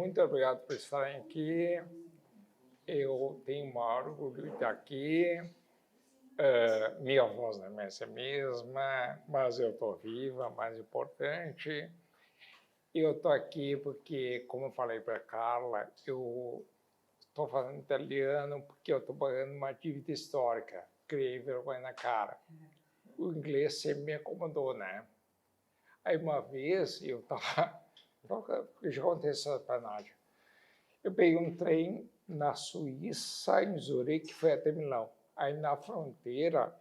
muito obrigado por estarem aqui. Eu tenho o maior orgulho de estar aqui. Minha voz não é a mesma, mas eu estou viva, mais importante. Eu estou aqui porque, como eu falei para a Carla, eu estou fazendo italiano porque eu estou pagando uma dívida histórica. Criei vergonha na cara. O inglês sempre me acomodou, né? Aí uma vez eu estava... Já aconteceu para a Nádia. Eu peguei um trem na Suíça, em Zurique, que foi até Milão. Aí na fronteira,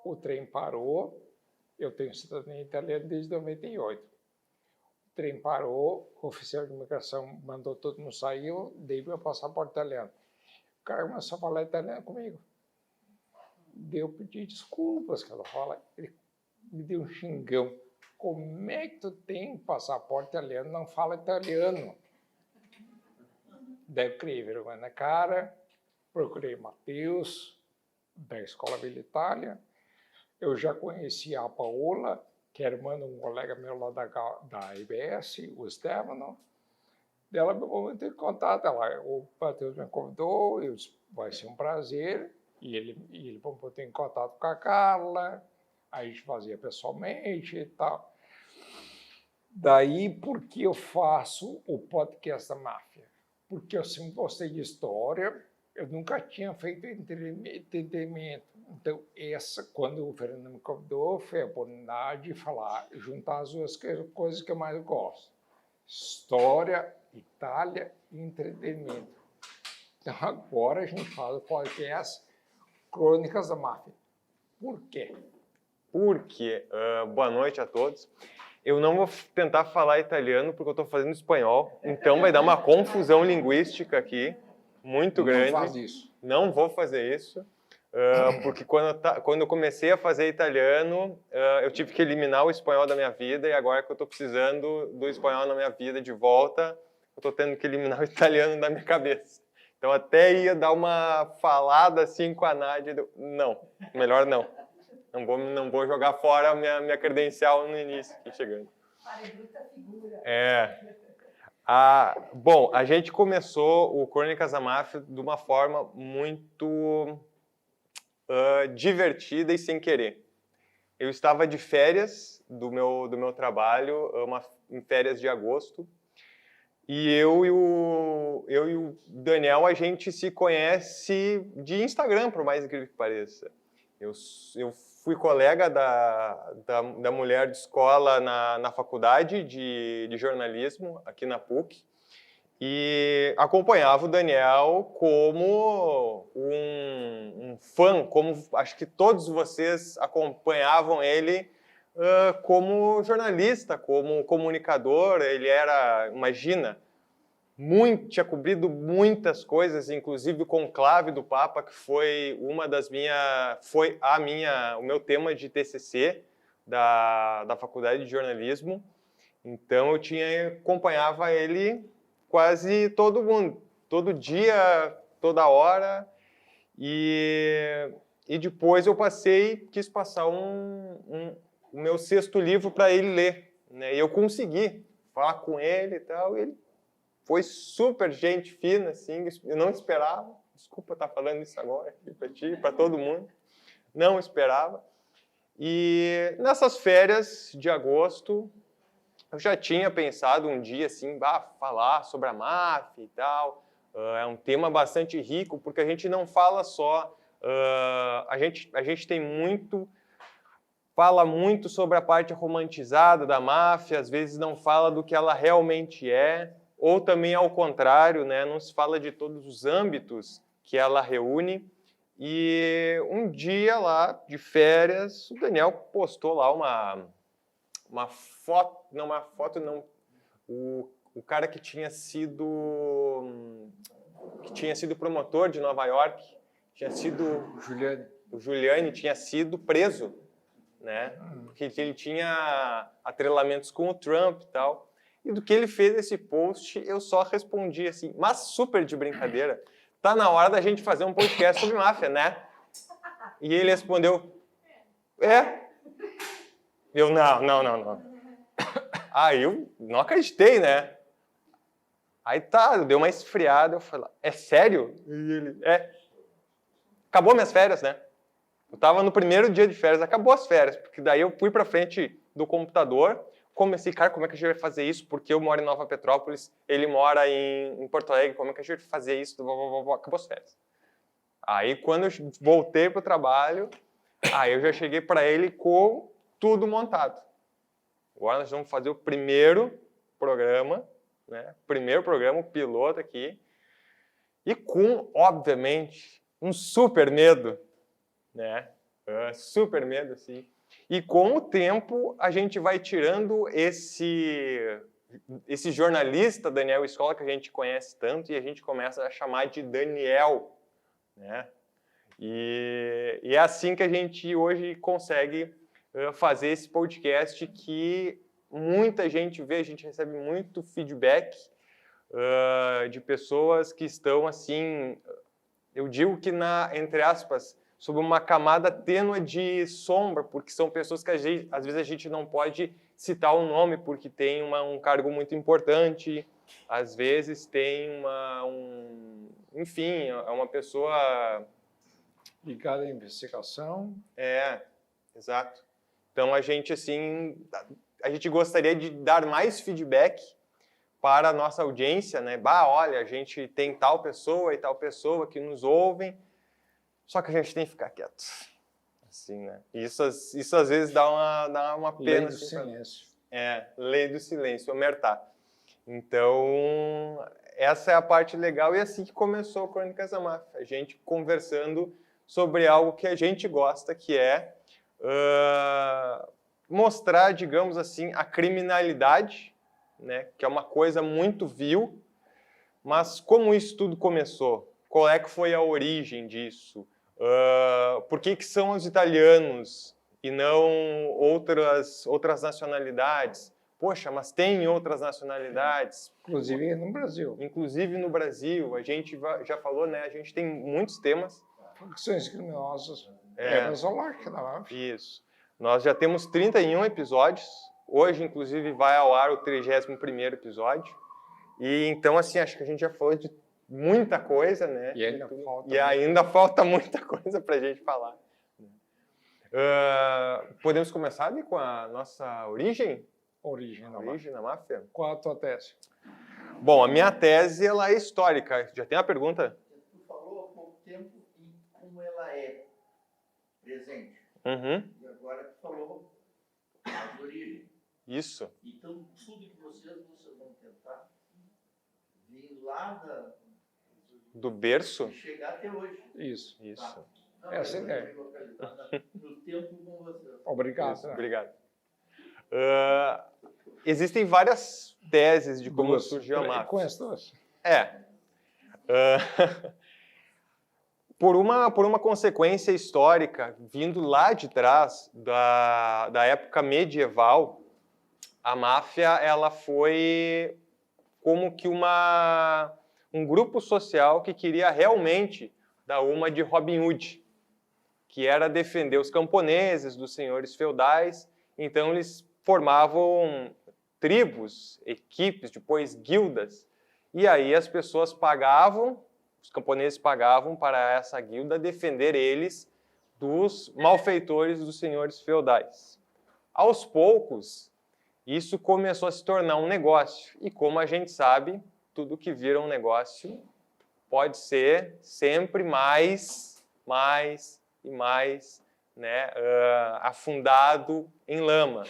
o trem parou. Eu tenho cidadania italiana desde 98. O trem parou, o oficial de imigração mandou todo mundo sair, eu dei meu passaporte italiano. O cara começou a falar italiano comigo. Eu pedi desculpas, que ela fala. Ele me deu um xingão. Como é que tu tem passaporte italiano e não fala italiano? Daí eu criei vergonha na cara, procurei Matheus, da Escola Vila Itália. Eu já conhecia a Paola, que era irmã de um colega meu lá da IBS, o Stefano. Ela me botou em contato, o Matheus me convidou, eu disse, vai ser um prazer. E ele me botou em contato com a Carla, aí a gente fazia pessoalmente e tal. Daí, por que eu faço o podcast da máfia? Porque eu sempre gostei de história, eu nunca tinha feito entretenimento. Então, quando o Fernando me convidou, foi a oportunidade de falar, juntar as duas coisas que eu mais gosto. História, Itália e entretenimento. Então, agora a gente faz o podcast Crônicas da Máfia. Por quê? Porque, boa noite a todos. Eu não vou tentar falar italiano porque eu estou fazendo espanhol, então vai dar uma confusão linguística aqui, muito grande. Não faz isso. Não vou fazer isso, porque quando eu comecei a fazer italiano, eu tive que eliminar o espanhol da minha vida, e agora que eu estou precisando do espanhol na minha vida de volta, eu estou tendo que eliminar o italiano da minha cabeça. Então até ia dar uma falada assim com a Nádia, não, melhor não. Não vou jogar fora a minha credencial no início, aqui chegando. Bom, a gente começou o Crônicas da Máfia de uma forma muito divertida e sem querer. Eu estava de férias do meu trabalho, em férias de agosto, e eu e o Daniel, a gente se conhece de Instagram, por mais incrível que pareça. Eu fui colega da mulher de escola na faculdade de jornalismo, aqui na PUC, e acompanhava o Daniel como um fã, como acho que todos vocês acompanhavam ele como jornalista, como comunicador. Ele era, imagina, tinha cobrido muitas coisas, inclusive o conclave do Papa, que foi o meu tema de TCC da Faculdade de Jornalismo. Então eu acompanhava ele quase todo dia, toda hora, e depois eu quis passar o meu 6º livro para ele ler, né? E eu consegui falar com ele e tal, e ele foi super gente fina, assim, eu não esperava. Desculpa estar falando isso agora aqui para ti, para todo mundo. Não esperava. E nessas férias de agosto, eu já tinha pensado um dia, assim, falar sobre a máfia e tal. É um tema bastante rico, porque a gente não fala só... a gente tem fala muito sobre a parte romantizada da máfia, às vezes não fala do que ela realmente é, ou também ao contrário, né? Não se fala de todos os âmbitos que ela reúne. E um dia lá, de férias, o Daniel postou lá uma foto, o cara que tinha sido promotor de Nova York, o Giuliani tinha sido preso, né? Porque ele tinha atrelamentos com o Trump e tal. E do que ele fez esse post, eu só respondi assim, mas super de brincadeira, tá na hora da gente fazer um podcast sobre máfia, né? E ele respondeu, Eu, não. Aí eu não acreditei, né? Aí tá, deu uma esfriada, eu falei, é sério? E ele, acabou minhas férias, né? Eu tava no primeiro dia de férias, acabou as férias, porque daí eu fui pra frente do computador, comecei, cara, como é que a gente vai fazer isso? Porque eu moro em Nova Petrópolis, ele mora em Porto Alegre, como é que a gente vai fazer isso? Acabou as férias. Aí quando eu voltei pro trabalho, aí eu já cheguei para ele com tudo montado. Agora nós vamos fazer o primeiro programa, né? Primeiro programa, o piloto aqui, e com, obviamente, um super medo, né? Super medo, assim. E com o tempo a gente vai tirando esse jornalista Daniel Escola que a gente conhece tanto e a gente começa a chamar de Daniel, né? E é assim que a gente hoje consegue fazer esse podcast que muita gente vê, a gente recebe muito feedback de pessoas que estão assim, eu digo que entre aspas, sob uma camada tênue de sombra, porque são pessoas que às vezes a gente não pode citar o nome porque tem um cargo muito importante, às vezes tem enfim, é uma pessoa ligada à investigação. Exato. Então a gente assim, a gente gostaria de dar mais feedback para a nossa audiência, né? Olha, a gente tem tal pessoa e tal pessoa que nos ouvem, só que a gente tem que ficar quieto, assim, né? Isso às vezes dá uma pena. Lei do assim, silêncio. Lei do silêncio, omertá. Então, essa é a parte legal e é assim que começou Crônicas da Máfia. A gente conversando sobre algo que a gente gosta, que é mostrar, digamos assim, a criminalidade, né? Que é uma coisa muito vil, mas como isso tudo começou? Qual é que foi a origem disso? Por que são os italianos e não outras nacionalidades? Poxa, mas tem outras nacionalidades. Inclusive no Brasil. Inclusive no Brasil. A gente já falou, né? A gente tem muitos temas. Facções criminosas. Brasolarte da máfia. Isso. Nós já temos 31 episódios. Hoje, inclusive, vai ao ar o 31º episódio. E então, assim, acho que a gente já falou de muita coisa, né? E ainda falta muita coisa para a gente falar. Podemos começar ali com a nossa origem? Origem da máfia? Qual a tua tese? Bom, a minha tese ela é histórica. Já tem a pergunta? Tu falou há pouco tempo em como ela é presente. Uhum. E agora tu falou as origens. Isso. Então, tudo que vocês vão tentar vir lá do berço? E chegar até hoje. Isso. Tá. Não, essa é a ideia. No tempo com vocês. Obrigado. Isso, obrigado. Existem várias teses de como surgiu a máfia. Conhece duas? Por uma consequência histórica, vindo lá de trás, da época medieval, a máfia ela foi como que um grupo social que queria realmente dar uma de Robin Hood, que era defender os camponeses dos senhores feudais. Então eles formavam tribos, equipes, depois guildas, e aí as pessoas pagavam, os camponeses pagavam para essa guilda defender eles dos malfeitores dos senhores feudais. Aos poucos, isso começou a se tornar um negócio, e como a gente sabe, tudo que vira um negócio pode ser sempre mais e mais, né, afundado em lama,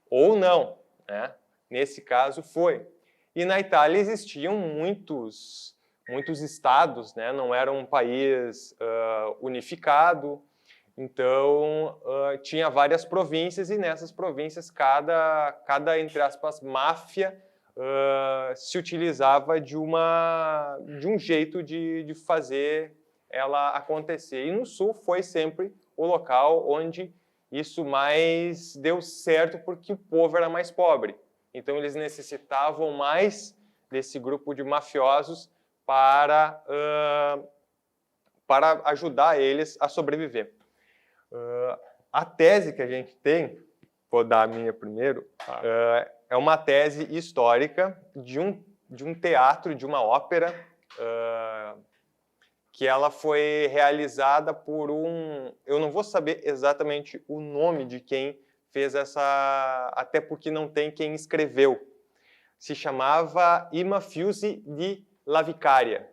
ou não, né? Nesse caso foi. E na Itália existiam muitos estados, né? Não era um país unificado, então tinha várias províncias e nessas províncias cada entre aspas, máfia se utilizava de um jeito de fazer ela acontecer. E no Sul foi sempre o local onde isso mais deu certo porque o povo era mais pobre. Então eles necessitavam mais desse grupo de mafiosos para ajudar eles a sobreviver. A tese que a gente tem, vou dar a minha primeiro, é uma tese histórica de um um teatro, de uma ópera, que ela foi realizada por eu não vou saber exatamente o nome de quem fez essa, até porque não tem quem escreveu. Se chamava I Mafiosi di La Vicaria.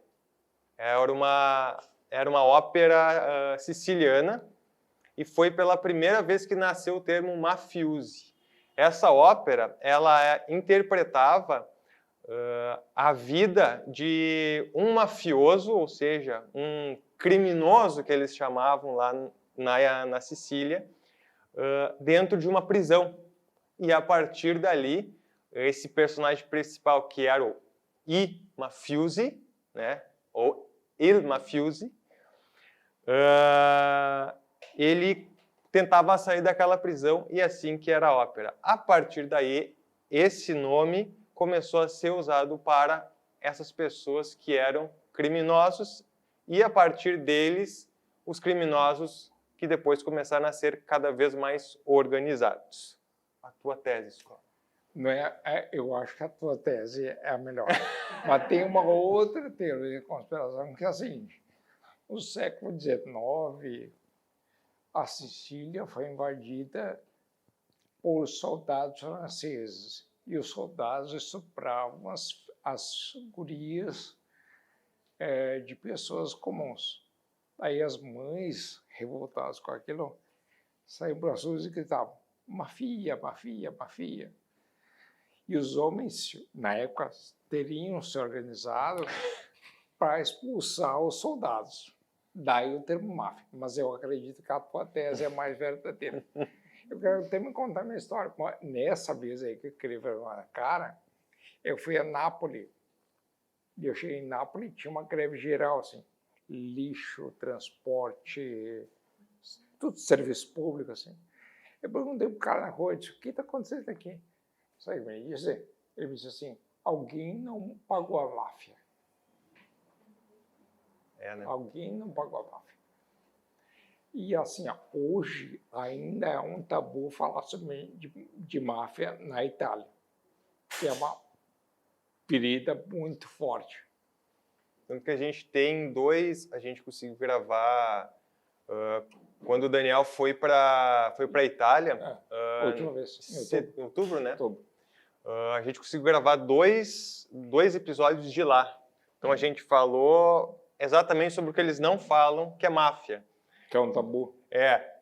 Era uma ópera siciliana e foi pela primeira vez que nasceu o termo mafiosi. Essa ópera, ela interpretava a vida de um mafioso, ou seja, um criminoso que eles chamavam lá na Sicília, dentro de uma prisão. E a partir dali, esse personagem principal, que era o I Mafiosi, né, ou Il Mafiosi, ele tentava sair daquela prisão, e assim que era a ópera. A partir daí, esse nome começou a ser usado para essas pessoas que eram criminosos, e a partir deles, os criminosos que depois começaram a ser cada vez mais organizados. A tua tese, Escola? Não eu acho que a tua tese é a melhor. Mas tem uma outra teoria de conspiração, que é a seguinte: no século XIX, a Sicília foi invadida por soldados franceses, e os soldados estupravam as gurias de pessoas comuns. Aí as mães, revoltadas com aquilo, saíam para as ruas e gritavam: mafia, mafia, mafia. E os homens, na época, teriam se organizado para expulsar os soldados. Daí o termo máfia. Mas eu acredito que a tua tese é mais verdadeira. Eu quero até me contar minha história. Nessa vez aí que eu queria vergonha na cara, eu fui a Nápoles. E eu cheguei em Nápoles e tinha uma greve geral, assim. Lixo, transporte, tudo serviço público, assim. Eu perguntei para o cara na rua, disse: o que está acontecendo aqui? Sabe o que ele disse? Ele me disse assim: alguém não pagou a máfia. Né? Alguém não pagou a máfia. E assim, hoje ainda é um tabu falar sobre de máfia na Itália, que é uma ferida muito forte. Tanto que a gente tem a gente conseguiu gravar quando o Daniel foi para a Itália. Última vez, em outubro, né? Outubro. A gente conseguiu gravar dois episódios de lá. Então a gente falou exatamente sobre o que eles não falam, que é máfia. Que é um tabu.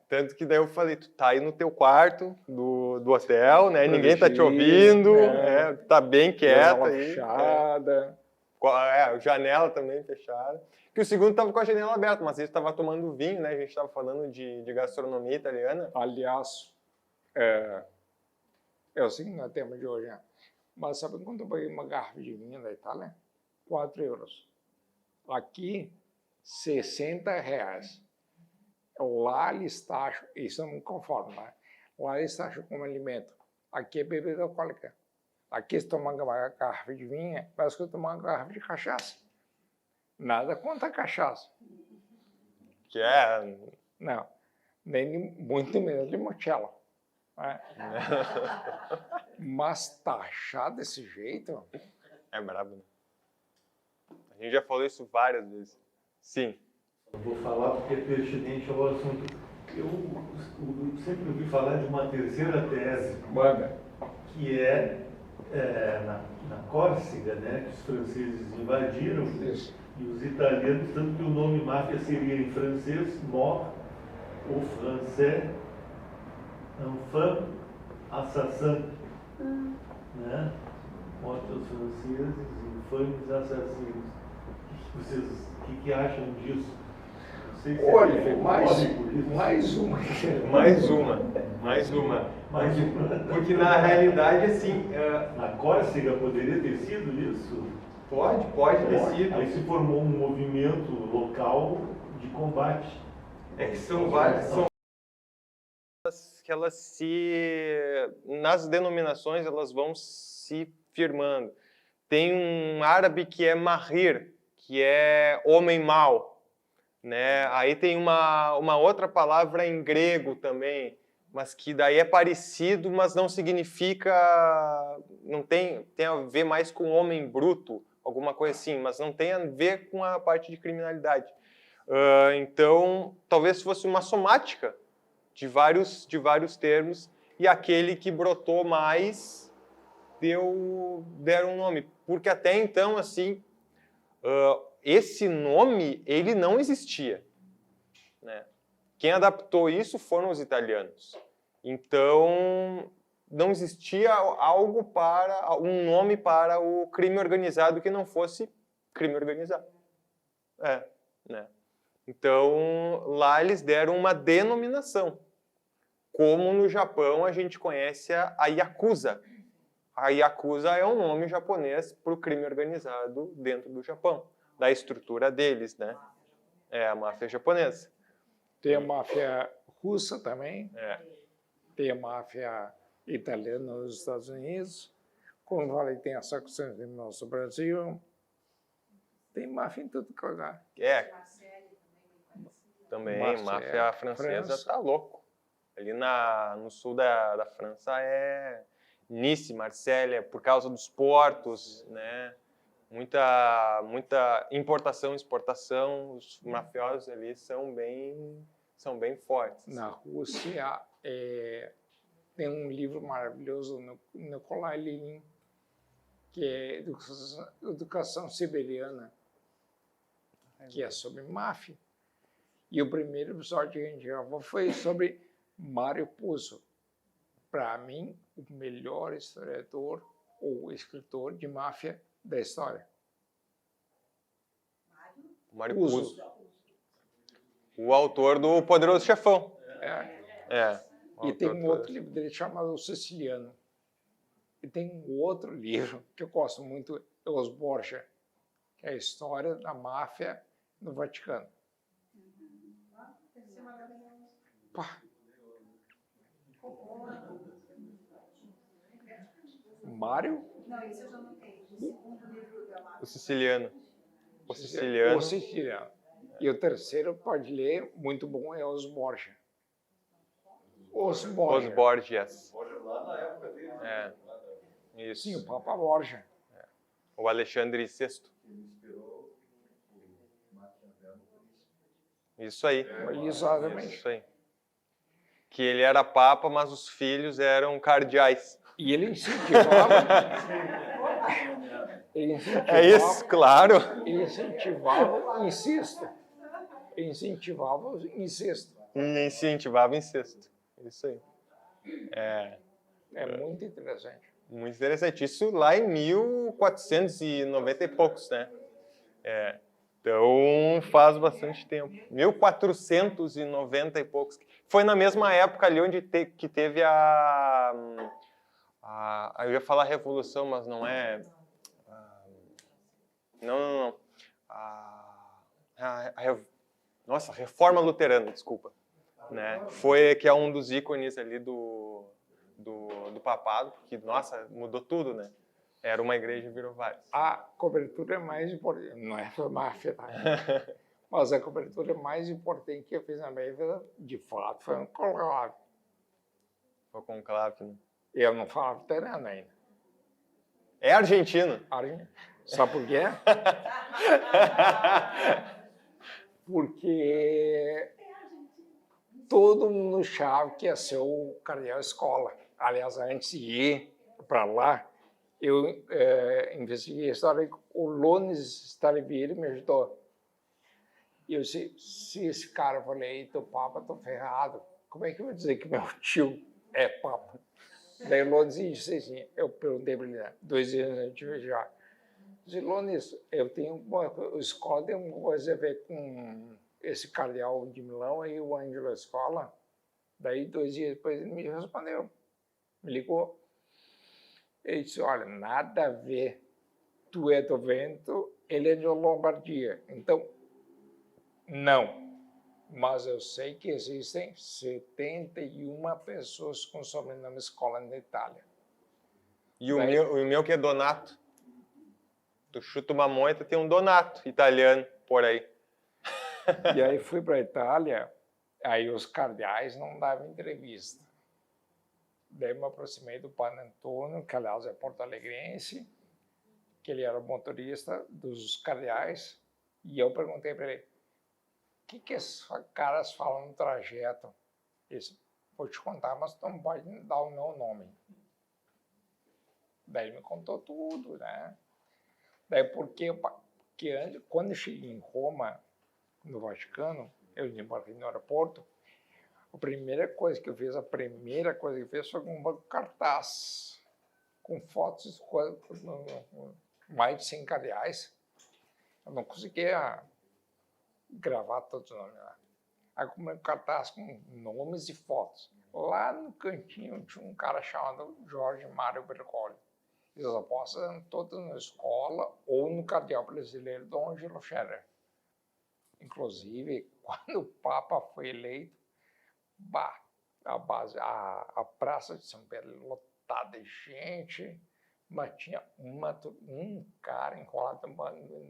Tanto que daí eu falei: tu tá aí no teu quarto do hotel, né? Ninguém tá te ouvindo, tá bem quieto aí. Fechada. A janela também fechada. Que o segundo tava com a janela aberta, mas ele estava tomando vinho, né? A gente estava falando de gastronomia italiana. Aliás, é o seguinte, no tema de hoje, né? Mas sabe quanto eu paguei uma garrafa de vinho da Itália? 4 euros. Aqui, 60 reais. Lá eles taxam, isso eu não me conformo, né? Lá eles taxam como alimento. Aqui é bebida alcoólica. Aqui se tomar uma garrafa de vinho, parece que eu tomar uma garrafa de cachaça. Nada contra a cachaça. Que é... Não, nem muito menos limoncello. Né? Mas taxar desse jeito... É brabo, né? A gente já falou isso várias vezes. Sim. Eu vou falar porque é pertinente ao assunto. Eu sempre ouvi falar de uma terceira tese, que na Córcega, né, que os franceses invadiram, Isso. E os italianos, tanto que o nome máfia seria em francês, mort, ou francês, enfant, assassin, né? Morte aos franceses, infames assassinos. O que acham disso? Não sei se Olha, mais uma. Porque na realidade, assim... Na Córcega poderia ter sido isso? Pode ter sido. Aí se formou um movimento local de combate. Que são várias... que elas nas denominações, elas vão se firmando. Tem um árabe que é mahir, que é homem mau, né? Aí tem uma outra palavra em grego também, mas que daí é parecido, mas não significa, não tem a ver mais com homem bruto, alguma coisa assim, mas não tem a ver com a parte de criminalidade. Então, talvez fosse uma somática de vários termos, e aquele que brotou mais deram um nome. Porque até então, assim, esse nome, ele não existia, né? Quem adaptou isso foram os italianos. Então, não existia um nome para o crime organizado que não fosse crime organizado. Né? Então, lá eles deram uma denominação. Como no Japão a gente conhece a Yakuza. A Yakuza é um nome japonês para o crime organizado dentro do Japão, da estrutura deles, né? É a máfia japonesa. Tem a máfia russa também, É. tem a máfia italiana nos Estados Unidos. Como eu falei, tem a Saxão no nosso Brasil. Tem máfia em tudo que é lugar. Também, Máfia máfia francesa França. tá louco. Ali no sul da França é Nice, Marselha, por causa dos portos, né? Muita importação, exportação. Os mafiosos ali são bem fortes. Na Rússia, tem um livro maravilhoso no Nikolai Lenin, que é Educação Siberiana, que é sobre máfia. E o primeiro episódio que a gente gravou foi sobre Mário Puzo. Para mim, o melhor historiador ou escritor de máfia da história. Mário Puzo. Puzo. O autor do Poderoso Chefão. E tem um outro livro dele chamado O Siciliano. E tem um outro livro que eu gosto muito, é Os Borgia, que é a história da máfia no Vaticano. Pá. Mário? Não, isso eu já notei. O segundo livro da máfia. O Siciliano. O Siciliano. E o terceiro, pode ler, muito bom, é Os Borgia. Os Borgia. Os Borgias. Lá na época dele. Isso. Sim, o Papa Borgia. O Alexandre VI. Ele inspirou o Maquiavel por isso. Isso aí. Exatamente. Isso aí. Que ele era papa, mas os filhos eram cardeais. E ele incentivava. É isso, claro. Ele incentivava o incesto. Ele incentivava o incesto. E incentivava incesto. Isso aí. É muito interessante. Muito interessante. Isso lá em 1490 e poucos, né? Então faz bastante tempo. 1490 e poucos. Foi na mesma época ali onde que teve eu ia falar revolução, mas não é. Não. Nossa, reforma luterana, desculpa. Né? Foi que é um dos ícones ali do papado, porque, nossa, mudou tudo, né? Era uma igreja e virou várias. A cobertura mais importante, não é a máfia, tá? Mas a cobertura mais importante que eu fiz na minha vida, de fato, foi um conclave. Foi conclave, né? Eu não falava italiano ainda. É argentino. Sabe por quê? Porque todo mundo achava que ia ser o cardeal escola. Aliás, antes de ir para lá, eu investiguei a história. O Lones Stalivieri me ajudou. E eu disse, se esse cara for eleito o Papa, estou ferrado. Como é que eu vou dizer que meu tio é Papa? Daí o Lones disse assim, eu perguntei para ele, 2 dias antes de viajar. Disse, Lones, eu tenho o escola tem uma coisa a ver com esse cardeal de Milão e o Ângelo Escola. Daí 2 dias depois ele me respondeu, me ligou. Ele disse, olha, nada a ver, tu é do Vento, ele é de Lombardia. Então, não. Mas eu sei que existem 71 pessoas com sobrenome Escola na Itália. E o meu que é Donato. Tu chuta uma moita, tem um Donato italiano por aí. E aí fui para a Itália, aí os cardeais não davam entrevista. Daí me aproximei do Padre Antônio, que aliás é porto-alegrense, que ele era motorista dos cardeais, e eu perguntei para ele, o que esses caras falam no trajeto? Ele disse, vou te contar, mas tu não pode dar o meu nome. Daí ele me contou tudo, né? Daí porque quando eu cheguei em Roma, no Vaticano, eu embarquei no aeroporto, a primeira coisa que eu fiz foi um cartaz com fotos de mais de 100 cardeais. Eu não conseguia gravar todos os nomes lá. Aí comprei um cartaz com nomes e fotos. Lá no cantinho tinha um cara chamado Jorge Mário Bergoglio. E as apostas eram todas na escola ou no cardeal brasileiro Dom Angelo Scherer. Inclusive, quando o Papa foi eleito, a Praça de São Pedro lotada de gente, mas tinha um cara enrolado na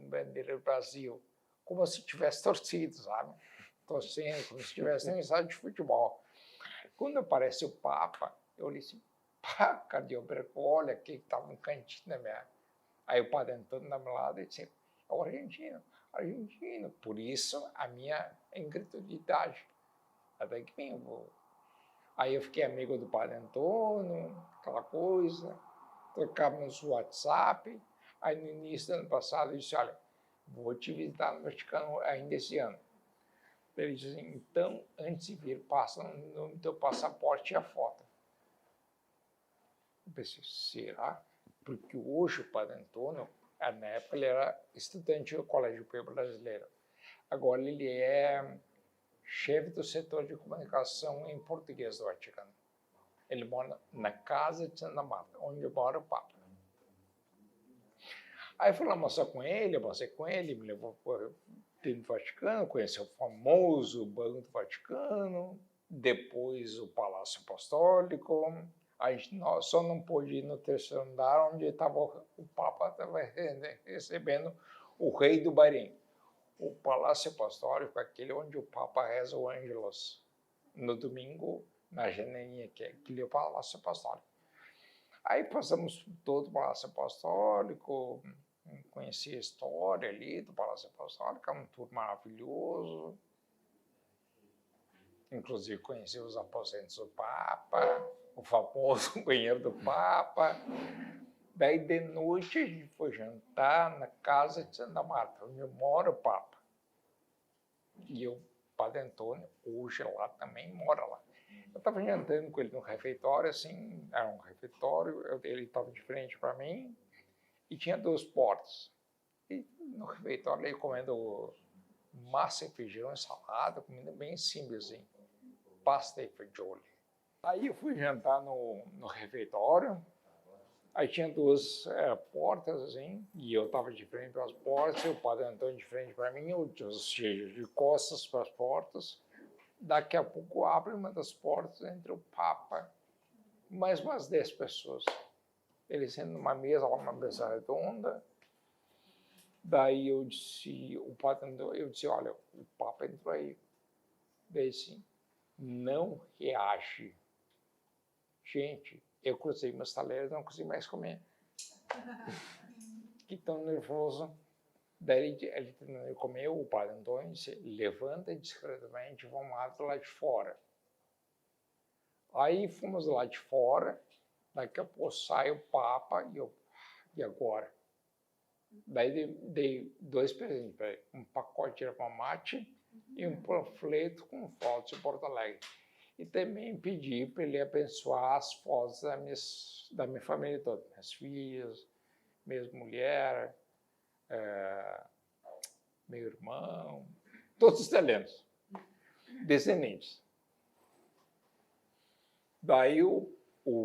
bandeira do Brasil, como se tivesse torcido, sabe? Torcendo, como se tivesse em estádio de futebol. Quando aparece o Papa, eu olhei assim, pá, cadê o Bergoglio, que estava no cantinho da minha... Aí o Padre Antônio do meu lado e disse, é o argentino. Por isso a minha incredulidade. Até que bem, aí eu fiquei amigo do Padre Antônio, aquela coisa, trocávamos o WhatsApp. Aí no início do ano passado eu disse, olha, vou te visitar no Vaticano ainda esse ano. Ele disse assim, então, antes de vir, passa no teu passaporte e a foto. Eu pensei, será? Porque hoje o Padre Antônio, na época ele era estudante do Colégio Pio Brasileiro. Agora ele é chefe do setor de comunicação em português do Vaticano. Ele mora na casa de Santa Marta, onde mora o Papa. Aí fui lá almoçar com ele, me levou dentro do Vaticano, conheceu o famoso Banco do Vaticano, depois o Palácio Apostólico. A gente só não pôde ir no terceiro andar, onde o Papa estava recebendo o rei do Bahrein. O Palácio Apostólico é aquele onde o Papa reza o Ângelus no domingo, na janelinha, que é o Palácio Apostólico. Aí passamos todo o Palácio Apostólico, conheci a história ali do Palácio Apostólico, é um tour maravilhoso. Inclusive conheci os aposentos do Papa, o famoso banheiro do Papa. Daí de noite a gente foi jantar na casa de Santa Marta, onde mora o Papa. E o Padre Antônio, hoje lá também mora lá. Eu estava jantando com ele no refeitório, assim, era um refeitório, ele estava de frente para mim e tinha 2 portas. E no refeitório ele comendo massa e feijão, salada, comida bem simples, assim, pasta e fagioli. Aí eu fui jantar no refeitório, aí tinha 2 portas, assim, e eu estava de frente para as portas, e o Padre Antônio de frente para mim, eu de costas para as portas. Daqui a pouco abre uma das portas entre o Papa e mais umas 10 pessoas. Ele sendo numa mesa, uma mesa redonda. Daí eu disse, olha, o Papa entrou aí. Daí assim, não reage. Gente, eu cruzei meus talheres, não consegui mais comer. Fiquei tão nervoso. Daí ele terminou de comer, o Padre Antônio disse, levanta discretamente e vamos lá do lado de fora. Aí fomos lá de fora, daqui a pouco sai o Papa e agora? Daí dei 2 presentes para ele, um pacote de erva mate e um panfleto com fotos de Porto Alegre. E também pedi para ele abençoar as fotos da minha família toda, minhas filhas, minha mulher, meu irmão, todos italianos, descendentes. Daí o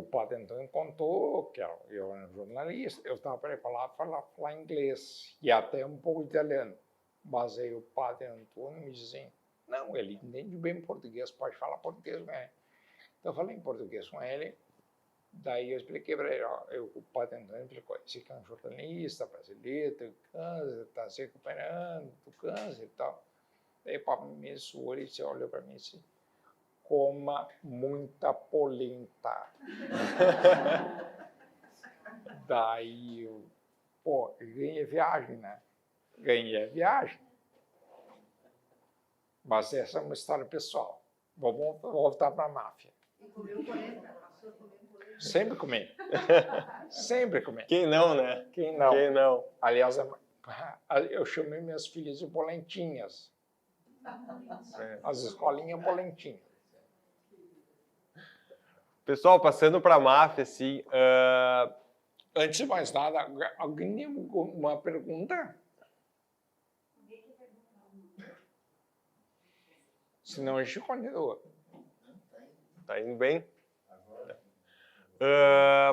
Padre Antônio contou que eu era um jornalista, eu estava preparado para falar inglês e até um pouco italiano. Mas aí o Padre Antônio me disse assim, não, ele entende bem português, pode falar português com ele. Então eu falei em português com ele. Daí eu expliquei para ele, o Padre Antônio explicou, esse aqui é um jornalista brasileiro, tem câncer, está se recuperando do câncer e tal. Daí o Papa me olhou e olhou para mim e disse, coma muita polenta. Daí, pô, ganhei viagem, né? Ganhei a viagem. Mas essa é uma história pessoal. Vamos voltar para a máfia. E comeu polenta, passou a comer polenta. Sempre comi. Sempre comi. Quem não, né? Quem não? Quem não? Aliás, eu chamei minhas filhas de polentinhas. As escolinhas polentinhas. Pessoal, passando para a máfia, assim, Antes de mais nada, alguém tem uma pergunta? Senão a gente continua. tá indo bem?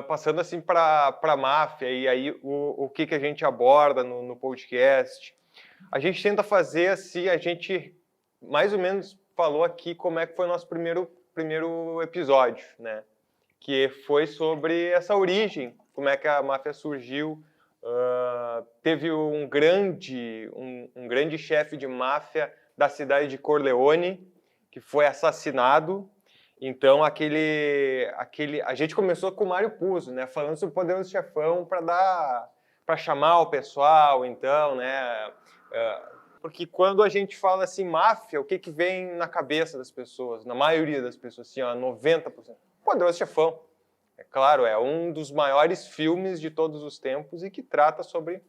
Passando assim para a máfia, e aí o que a gente aborda no podcast, a gente tenta fazer assim, a gente mais ou menos falou aqui como é que foi o nosso primeiro episódio, né? Que foi sobre essa origem, como é que a máfia surgiu. Teve um grande chefe de máfia da cidade de Corleone, que foi assassinado. Então, a gente começou com o Mário Puzo, né, falando sobre o Poderoso Chefão para chamar o pessoal, então, né, porque quando a gente fala assim, máfia, o que vem na cabeça das pessoas, na maioria das pessoas, assim, ó, 90%? Poderoso Chefão. É claro, é um dos maiores filmes de todos os tempos e que trata sobre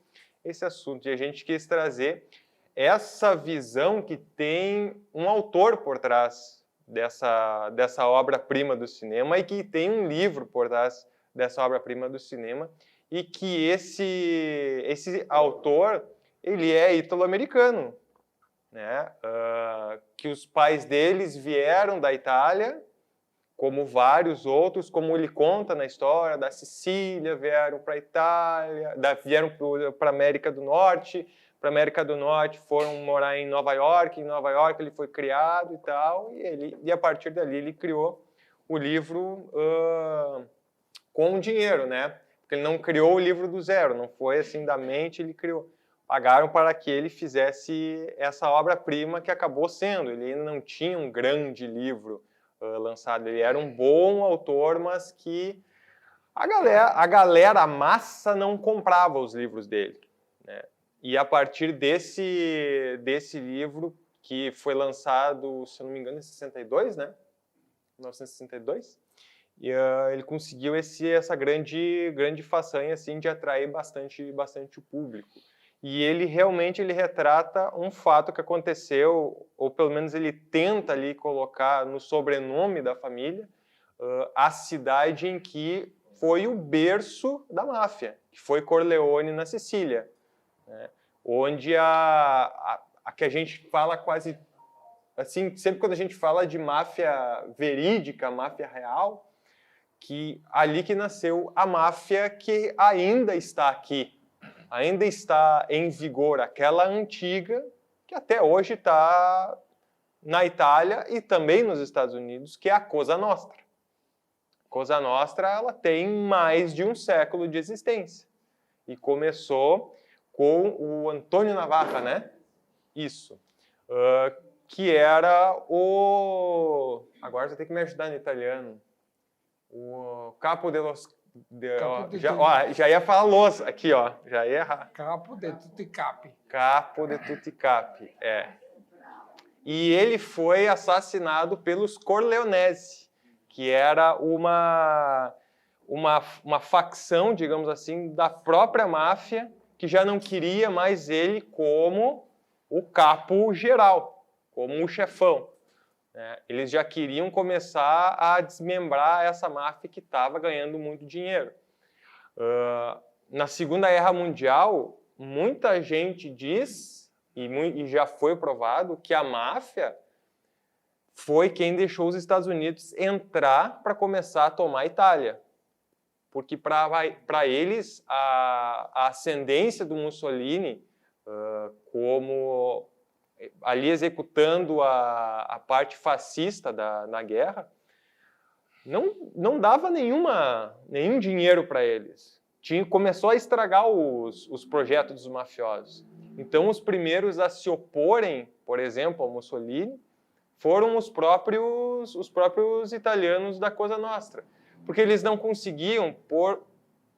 esse assunto. E a gente quis trazer essa visão que tem um autor por trás dessa obra-prima do cinema e que tem um livro por trás dessa obra-prima do cinema e que esse autor, ele é ítalo-americano, né? Que os pais deles vieram da Itália, como vários outros, como ele conta na história, da Sicília, vieram para a Itália, vieram para a América do Norte, foram morar em Nova York ele foi criado e tal, e a partir dali ele criou o livro com dinheiro, né? Porque ele não criou o livro do zero, não foi assim da mente, ele criou. Pagaram para que ele fizesse essa obra-prima que acabou sendo. Ele ainda não tinha um grande livro lançado, ele era um bom autor, mas que a massa não comprava os livros dele, né? E a partir desse livro, que foi lançado, se eu não me engano, em 62, né? 1962, e ele conseguiu essa grande façanha assim, de atrair bastante o público. E ele realmente retrata um fato que aconteceu, ou pelo menos ele tenta ali colocar no sobrenome da família, a cidade em que foi o berço da máfia, que foi Corleone, na Sicília, né? Onde a que a gente fala quase assim, sempre quando a gente fala de máfia verídica, máfia real, que ali que nasceu a máfia que ainda está aqui, ainda está em vigor, aquela antiga que até hoje está na Itália e também nos Estados Unidos, que é a Cosa Nostra. Cosa Nostra, ela tem mais de um século de existência e começou com o Antônio Navarra, né? Isso. Que era o... Agora você tem que me ajudar no italiano. O Capo de los... já ia falar los aqui, ó. Já ia errar. Capo de tutti capi. Capo de tutti capi, é. E ele foi assassinado pelos Corleonesi, que era uma facção, digamos assim, da própria máfia, que já não queria mais ele como o capo geral, como o chefão, né? Eles já queriam começar a desmembrar essa máfia que estava ganhando muito dinheiro. Na Segunda Guerra Mundial, muita gente diz, e já foi provado, que a máfia foi quem deixou os Estados Unidos entrar para começar a tomar a Itália. Porque para eles a ascendência do Mussolini, como ali executando a parte fascista na guerra, não dava nenhum dinheiro para eles. Começou a estragar os projetos dos mafiosos. Então, os primeiros a se oporem, por exemplo, ao Mussolini, foram os próprios italianos da Cosa Nostra, porque eles não conseguiam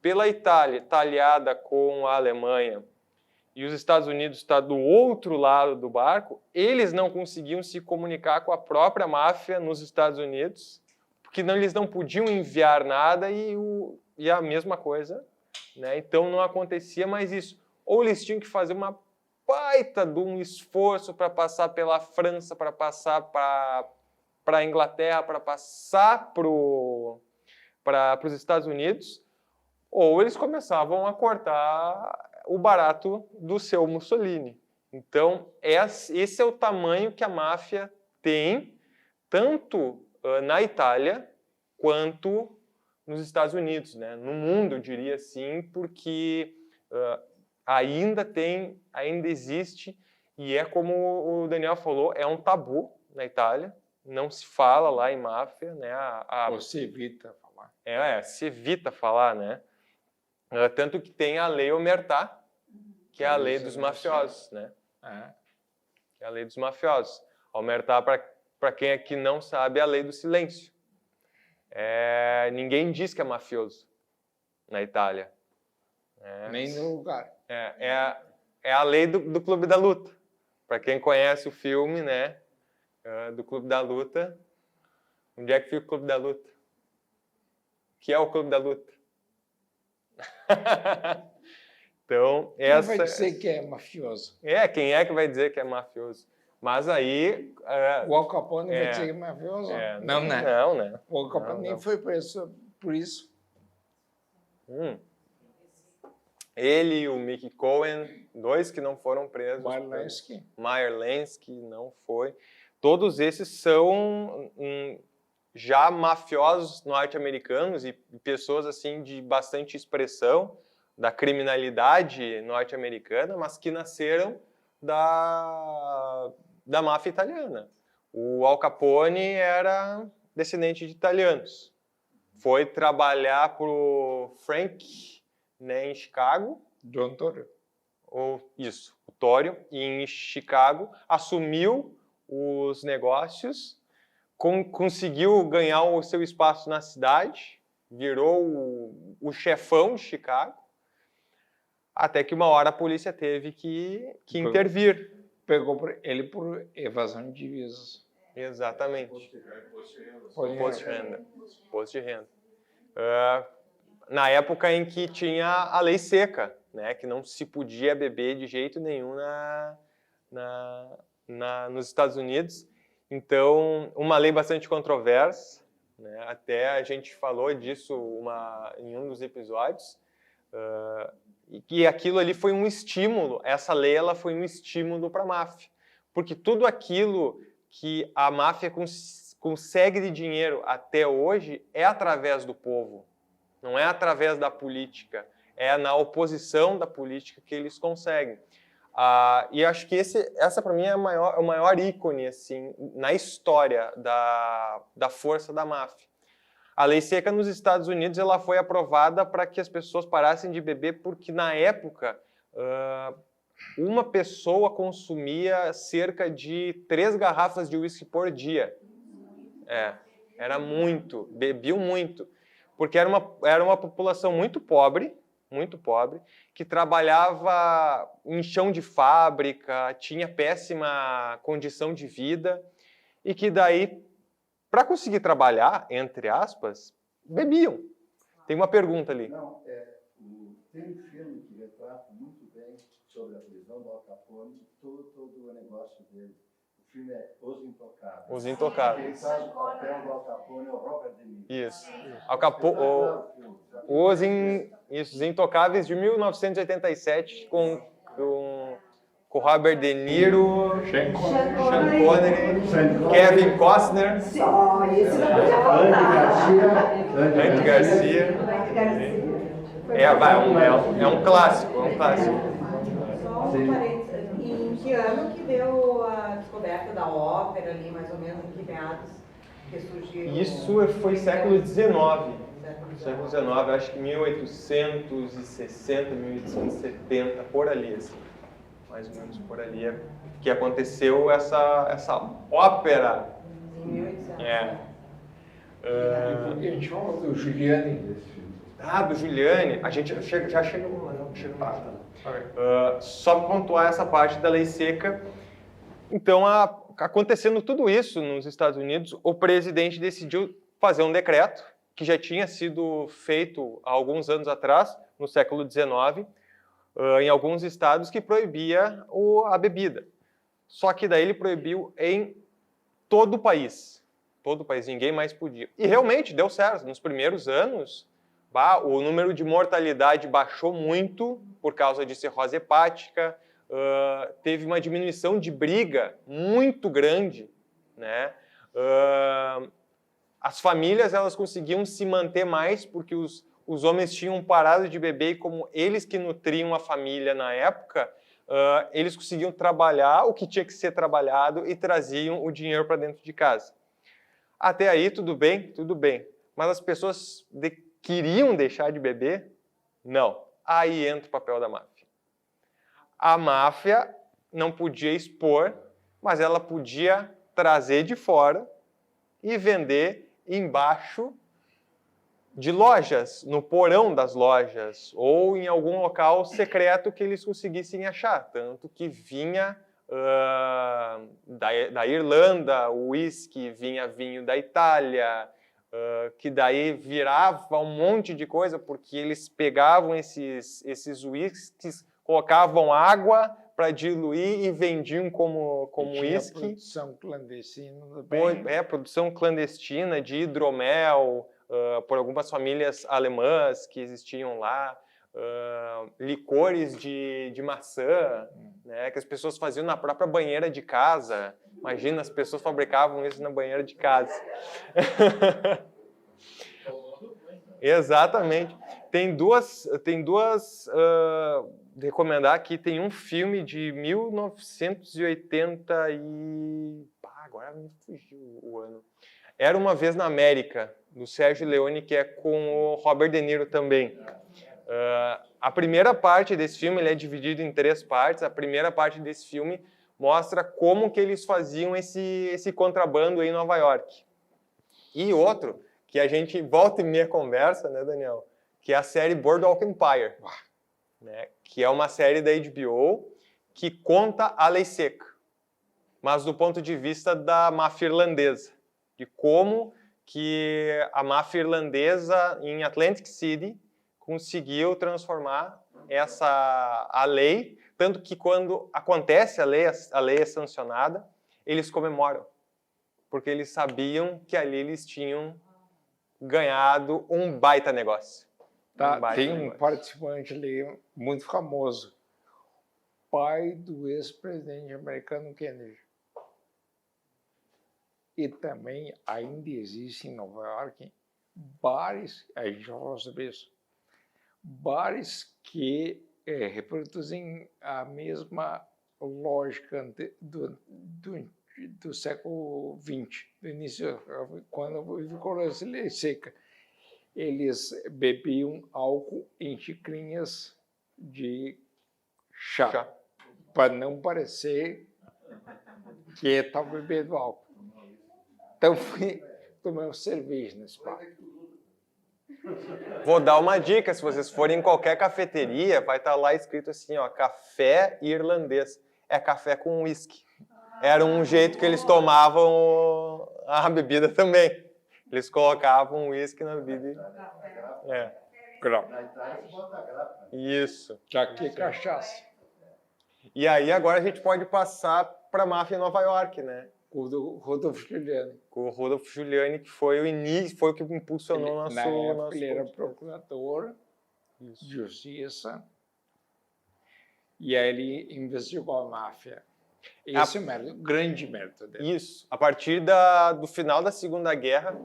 pela Itália, talhada com a Alemanha, e os Estados Unidos está do outro lado do barco, eles não conseguiam se comunicar com a própria máfia nos Estados Unidos, porque eles não podiam enviar nada e a mesma coisa, né? Então não acontecia mais isso. Ou eles tinham que fazer uma baita de um esforço para passar pela França, para passar para a Inglaterra, para passar para os Estados Unidos, ou eles começavam a cortar o barato do seu Mussolini. Então, esse é o tamanho que a máfia tem, tanto na Itália quanto nos Estados Unidos, né? No mundo, eu diria assim, porque ainda existe, e é como o Daniel falou, é um tabu na Itália, não se fala lá em máfia, né? Você evita falar. Se evita falar, né? Tanto que tem a lei Omertà, que é a lei dos mafiosos, né? É a lei dos mafiosos. A Omertà, para quem aqui não sabe, é a lei do silêncio. Ninguém diz que é mafioso na Itália. Nem no lugar. É a lei do Clube da Luta. Para quem conhece o filme, né? Do Clube da Luta. Onde é que fica o Clube da Luta? O que é o Clube da Luta? Então, Quem vai dizer que é mafioso? Quem é que vai dizer que é mafioso? Mas aí... O Al Capone vai dizer que é mafioso? Não, né? Não, né? O Al Capone nem foi preso por isso. Ele e o Mickey Cohen, 2 que não foram presos. Meyer Lansky não foi. Todos esses são já mafiosos norte-americanos e pessoas assim de bastante expressão da criminalidade norte-americana, mas que nasceram da máfia italiana. O Al Capone era descendente de italianos. Foi trabalhar para o Frank, né, em Chicago. John Torrio. O Torrio, em Chicago, assumiu os negócios, conseguiu ganhar o seu espaço na cidade, virou o chefão de Chicago, até que uma hora a polícia teve que intervir. Pegou ele por evasão de divisas. Exatamente. Imposto de renda. Na época em que tinha a lei seca, né, que não se podia beber de jeito nenhum nos Estados Unidos. Então, uma lei bastante controversa, né, até a gente falou disso em um dos episódios, e que aquilo ali foi um estímulo, essa lei ela foi um estímulo para a máfia, porque tudo aquilo que a máfia consegue de dinheiro até hoje é através do povo, não é através da política, é na oposição da política que eles conseguem. E acho que essa para mim é o maior ícone assim, na história da força da máfia. A lei seca nos Estados Unidos ela foi aprovada para que as pessoas parassem de beber, porque na época uma pessoa consumia cerca de 3 garrafas de uísque por dia. Era muito, bebiam muito, porque era uma população muito pobre, que trabalhava em chão de fábrica, tinha péssima condição de vida, e que daí, para conseguir trabalhar, entre aspas, bebiam. Tem uma pergunta ali. Não, tem um filme que retrata muito bem sobre a prisão do Al Capone, todo o negócio dele. O filme é Os Intocáveis. Os Intocáveis. Quem faz o papel do Al Capone é o Robert De Niro. Isso. Os Intocáveis de 1987, com Robert De Niro, Sean Connery, Kevin Costner, Esse não podia faltar. Andy Garcia. É um clássico, Só um parênteses. Em que ano que deu a descoberta da ópera ali, mais ou menos, em que meados que surgiu? Isso foi século XIX. Século XIX, acho que 1860, 1870, por ali. Assim. mais ou menos por ali, que aconteceu essa ópera. Em 1800. E por que a gente fala do Giuliani desse filme? Do Giuliani, a gente já chegou lá, não chegou lá. Tá. Só para pontuar essa parte da lei seca. Então, acontecendo tudo isso nos Estados Unidos, o presidente decidiu fazer um decreto que já tinha sido feito há alguns anos atrás, no século XIX, em alguns estados, que proibia a bebida. Só que daí ele proibiu em todo o país. Todo o país, ninguém mais podia. E realmente deu certo. Nos primeiros anos, o número de mortalidade baixou muito por causa de cirrose hepática, teve uma diminuição de briga muito grande, né? As famílias elas conseguiam se manter mais porque os homens tinham parado de beber e como eles que nutriam a família na época, eles conseguiam trabalhar o que tinha que ser trabalhado e traziam o dinheiro para dentro de casa. Até aí tudo bem, tudo bem. Mas as pessoas queriam deixar de beber? Não. Aí entra o papel da máfia. A máfia não podia expor, mas ela podia trazer de fora e vender embaixo de lojas, no porão das lojas, ou em algum local secreto que eles conseguissem achar. Tanto que vinha da Irlanda, o uísque, vinha vinho da Itália, que daí virava um monte de coisa, porque eles pegavam esses uísques, colocavam água para diluir e vendiam como uísque. Produção clandestina também. Produção clandestina de hidromel, por algumas famílias alemãs que existiam lá, licores de maçã, né, que as pessoas faziam na própria banheira de casa. Imagina, as pessoas fabricavam isso na banheira de casa. Exatamente. Tem duas recomendar aqui, tem um filme de 1980 e... agora me fugiu o ano. Era Uma Vez na América, do Sergio Leone, que é com o Robert De Niro também. A primeira parte desse filme, ele é dividido em 3 partes. A primeira parte desse filme mostra como que eles faziam esse contrabando em Nova York. E outro, que a gente volta e meia conversa, né, Daniel? Que é a série Boardwalk Empire, né? Que é uma série da HBO que conta a lei seca, mas do ponto de vista da máfia irlandesa, de como que a máfia irlandesa em Atlantic City conseguiu transformar a lei, tanto que quando acontece a lei é sancionada, eles comemoram, porque eles sabiam que ali eles tinham ganhado um baita negócio. Tem um participante ali muito famoso, pai do ex-presidente americano Kennedy. E também ainda existe em Nova York bares, a gente já falou sobre isso, bares que reproduzem a mesma lógica do século XX, do início, quando ficou a lei seca. Eles bebiam álcool em xicrinhas de chá. Para não parecer que estava bebendo álcool. Então, tomamos cerveja nesse bar. Vou dar uma dica, se vocês forem em qualquer cafeteria, vai estar lá escrito assim, ó, café irlandês. É café com uísque. Era um jeito que eles tomavam a bebida também. Eles colocavam uísque na bebida. Grapa. Na Itália se bota grapa. Isso. Já que é cachaça. E aí agora a gente pode passar para a máfia em Nova York, né? Com o Rodolfo Giuliani. Com o Rodolfo Giuliani, que foi o início, foi o que impulsionou o nosso... Na época ele era procurador de justiça e aí ele investigou a máfia. Esse é o mérito, grande mérito dele. Isso. A partir do final da Segunda Guerra,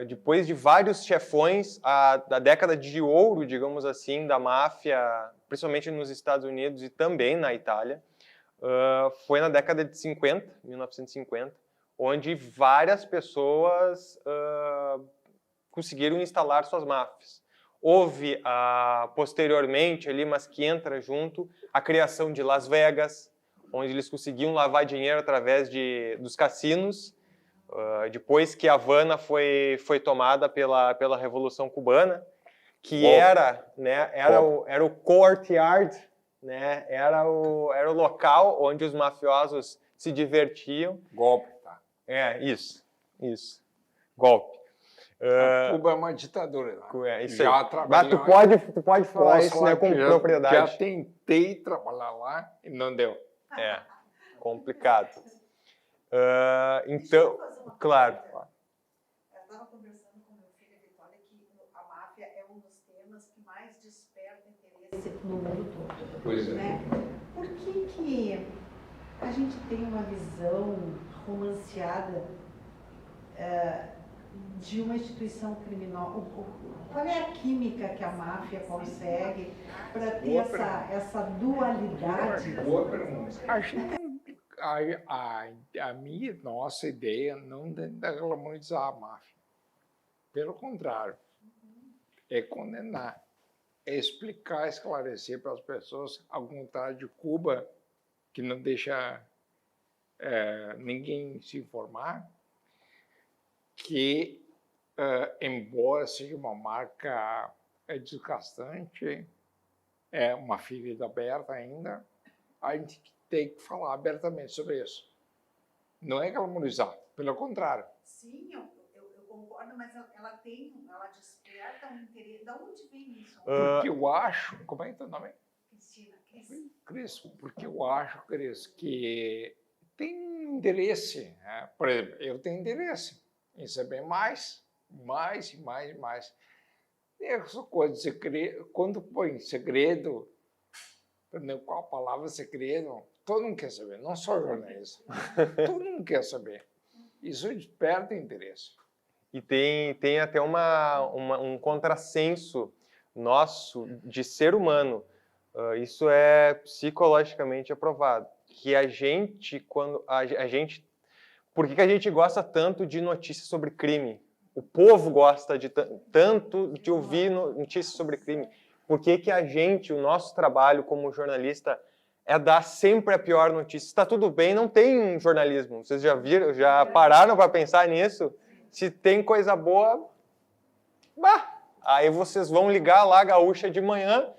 depois de vários chefões, da década de ouro, digamos assim, da máfia, principalmente nos Estados Unidos e também na Itália, foi na década de 50, 1950, onde várias pessoas conseguiram instalar suas máfias. houve posteriormente ali, mas que entra junto, a criação de Las Vegas, onde eles conseguiam lavar dinheiro através dos cassinos, depois que Havana foi tomada pela Revolução Cubana, que era o courtyard, né? Era o local onde os mafiosos se divertiam. Golpe, tá? Isso. Golpe. Cuba é uma ditadura. Né? Isso já aí. trabalhei Tu pode falar isso, né, com propriedade. Já tentei trabalhar lá e não deu. Complicado. Então, claro. Eu estava conversando com meu filho, Vitória, que a máfia é um dos temas que mais desperta interesse no mundo todo. Pois é. Né? Por que a gente tem uma visão romanceada de uma instituição criminosa? Qual é a química que a máfia consegue para ter essa dualidade? Boa pergunta. Acho que nossa ideia não é glamorizar a máfia. Pelo contrário, é condenar, é explicar, esclarecer para as pessoas a vontade de Cuba, que não deixa ninguém se informar, que, embora seja uma marca desgastante, é uma ferida aberta ainda, a gente tem que falar abertamente sobre isso. Não é glamorizar, pelo contrário. Sim, eu concordo, mas ela desperta um interesse. Da onde vem isso? Porque eu acho... Como é que é o nome? Cris. Porque eu acho, Cris, que tem interesse. Né? Por exemplo, eu tenho interesse em saber mais. Essa coisa de segredo, quando põe segredo, com a palavra segredo, todo mundo quer saber, não só jornalista. Todo mundo quer saber. Isso desperta interesse. E tem até um contrassenso nosso de ser humano. Isso é psicologicamente aprovado. Que a gente, por que a gente gosta tanto de notícias sobre crime? O povo gosta tanto de ouvir notícias sobre crime. Por que o nosso trabalho como jornalista é dar sempre a pior notícia? Está tudo bem, não tem jornalismo. Vocês já pararam para pensar nisso? Se tem coisa boa, aí vocês vão ligar lá a Gaúcha de manhã,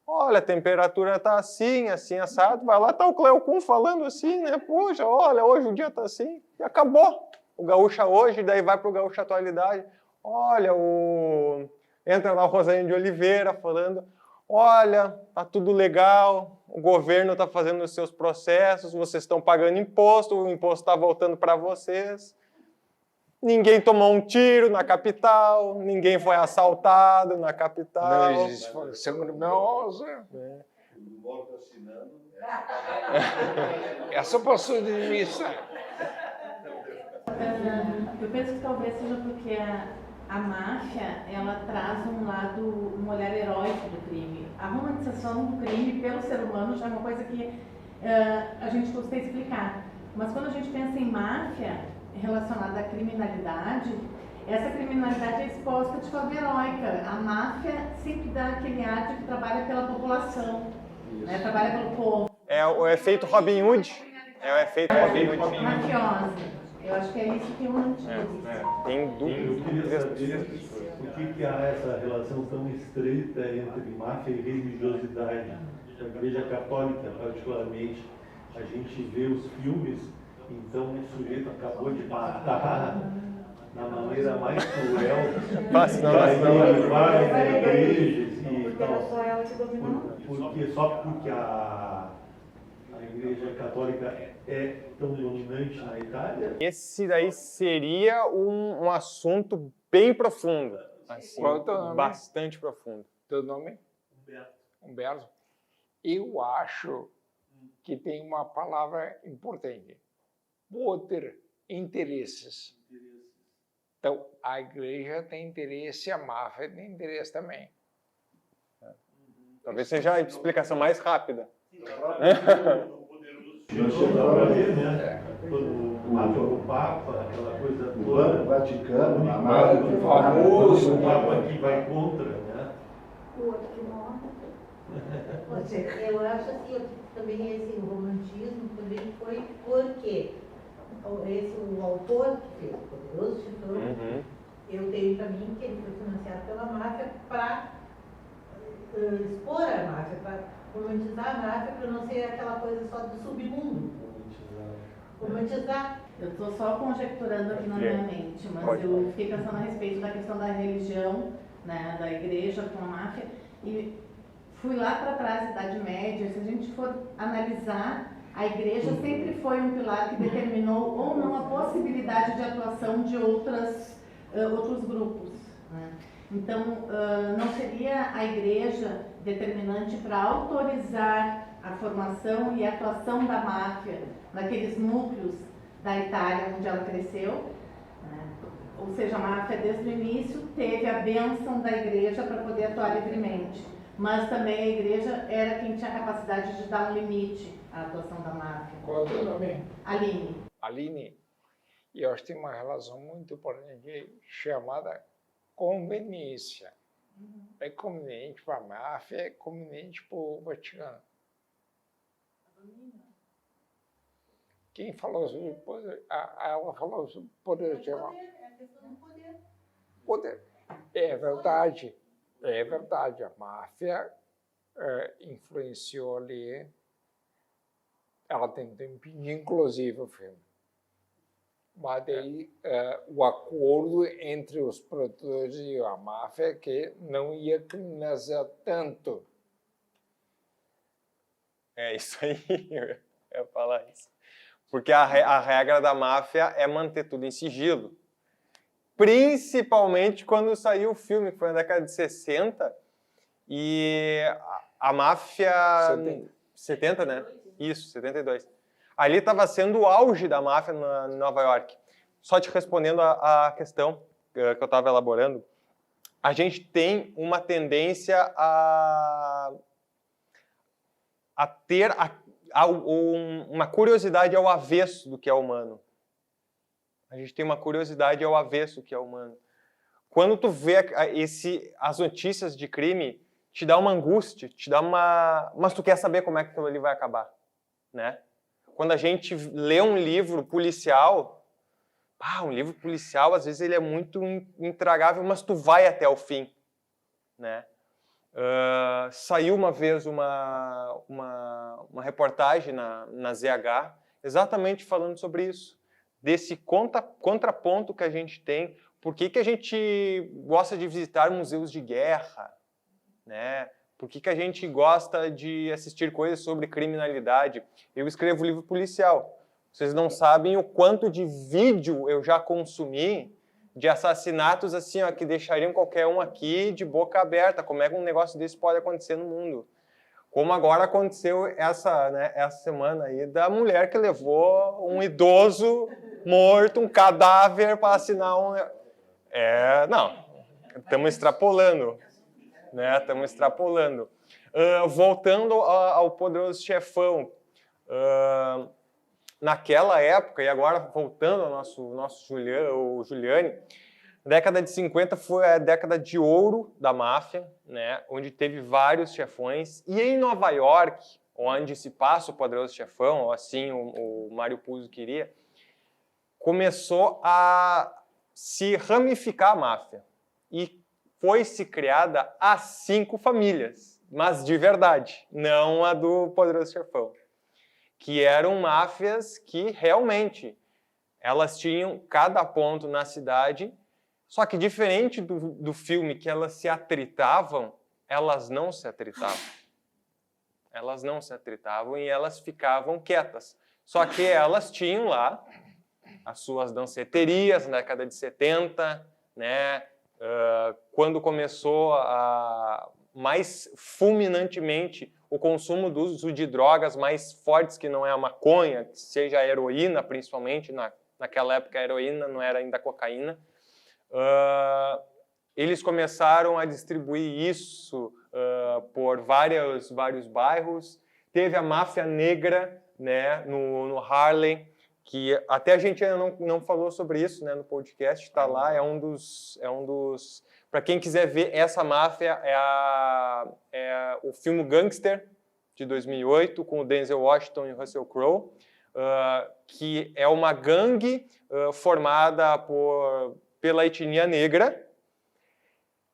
olha, a temperatura está assim, assado, vai lá, tá o Cleocum falando assim, né? Poxa, olha, hoje o dia está assim, e acabou. O Gaúcha hoje, daí vai para o Gaúcha Atualidade, olha, entra lá o Rosane de Oliveira falando, olha, tá tudo legal, o governo está fazendo os seus processos, vocês estão pagando imposto, o imposto está voltando para vocês. Ninguém tomou um tiro na capital, ninguém foi assaltado na capital. Não existe facção criminosa. O morto assinando. Essa passou de vista. Eu penso que talvez seja porque a máfia, ela traz um olhar heróico do crime. A romantização do crime pelo ser humano já é uma coisa que a gente custa explicar. Mas quando a gente pensa em máfia relacionada à criminalidade, essa criminalidade é exposta de forma heróica. A máfia sempre dá aquele ar de que trabalha pela população, né? Trabalha pelo povo. É o efeito Robin Hood. É o efeito Robin Hood. Mafiosa. Eu acho que é isso que eu não diz. Tem dúvida. Eu queria saber por que há essa relação tão estreita entre máfia e religiosidade. A Igreja Católica, particularmente, a gente vê os filmes, então o sujeito acabou de matar da maneira mais cruel. Ele vai na igreja e tal. Só porque a Igreja Católica é tão dominante na Itália? Esse daí seria um assunto bem profundo. Assim, Qual é o teu nome? Bastante profundo. Teu nome? Humberto. Eu acho que tem uma palavra importante. Poder, interesses. Então, a igreja tem interesse, a máfia tem interesse também. Talvez seja a explicação mais rápida. O Papa, aquela coisa O Banco toda. Vaticano, a famoso, o Papa que vai contra, né? o outro que morre. Eu acho assim, também esse romantismo também foi porque o autor que fez o Poderoso Chefão, eu tenho para mim que ele foi financiado pela máfia para expor a máfia, para romantizar a máfia, para não ser aquela coisa só do submundo. Romantizar. Eu estou só conjecturando aqui na minha mente, mas eu fiquei pensando a respeito da questão da religião, né, da igreja com a máfia, e fui lá para trás, Idade Média. Se a gente for analisar, a igreja sempre foi um pilar que determinou ou não a possibilidade de atuação de outros grupos, né? Então, não seria a igreja determinante para autorizar a formação e a atuação da máfia naqueles núcleos da Itália onde ela cresceu, né? Ou seja, a máfia desde o início teve a bênção da igreja para poder atuar livremente, mas também a igreja era quem tinha a capacidade de dar um limite à atuação da máfia. Qual é o teu nome? Aline. Aline. E eu acho que tem uma relação muito importante chamada conveniência. É conveniente para a máfia, é conveniente para o Vaticano. Quem falou sobre poder? Ela falou sobre poder de amar. É a questão do poder. Poder. É verdade. É verdade. A máfia influenciou ali. Ela tentou impedir, inclusive, o filme. Mas daí o acordo entre os produtores e a máfia é que não ia criminalizar tanto. É isso aí, eu ia falar isso. Porque a regra da máfia é manter tudo em sigilo. Principalmente quando saiu o filme, que foi na década de 60, e a máfia... 70, né? Isso, 72. Ali estava sendo o auge da máfia em Nova York. Só te respondendo a questão que eu estava elaborando, a gente tem uma tendência a ter uma curiosidade ao avesso do que é humano. A gente tem uma curiosidade ao avesso do que é humano. Quando tu vê as notícias de crime, te dá uma angústia, te dá uma... Mas tu quer saber como é que aquilo ali vai acabar, né? Quando a gente lê um livro policial, um livro policial, às vezes ele é muito intragável, mas tu vai até o fim, né? Saiu uma vez uma reportagem na ZH, exatamente falando sobre isso, desse contraponto que a gente tem. Por que a gente gosta de visitar museus de guerra, né? Por que a gente gosta de assistir coisas sobre criminalidade? Eu escrevo livro policial. Vocês não sabem o quanto de vídeo eu já consumi de assassinatos assim, ó, que deixariam qualquer um aqui de boca aberta. Como é que um negócio desse pode acontecer no mundo? Como agora aconteceu essa semana aí da mulher que levou um idoso morto, um cadáver para assinar um... Não, estamos extrapolando. Né? Estamos extrapolando. Voltando ao Poderoso Chefão, naquela época, e agora voltando ao nosso Giuliani, a década de 50 foi a década de ouro da máfia, né? Onde teve vários chefões, e em Nova York, onde se passa o Poderoso Chefão, ou assim o Mário Puzo queria, começou a se ramificar a máfia. E foi-se criada as 5 famílias, mas de verdade, não a do Poderoso Chefão, que eram máfias que realmente elas tinham cada ponto na cidade, só que diferente do filme que elas se atritavam, elas não se atritavam. Elas não se atritavam e elas ficavam quietas. Só que elas tinham lá as suas danceterias na década de 70, né? Quando começou mais fulminantemente o consumo do uso de drogas mais fortes, que não é a maconha, que seja a heroína, principalmente, naquela época a heroína não era ainda a cocaína, eles começaram a distribuir isso por vários bairros. Teve a máfia negra, né, no Harlem, que até a gente ainda não falou sobre isso, né, no podcast, está lá, é um dos Para quem quiser ver essa máfia, é o filme Gangster, de 2008, com o Denzel Washington e o Russell Crowe, que é uma gangue formada pela etnia negra,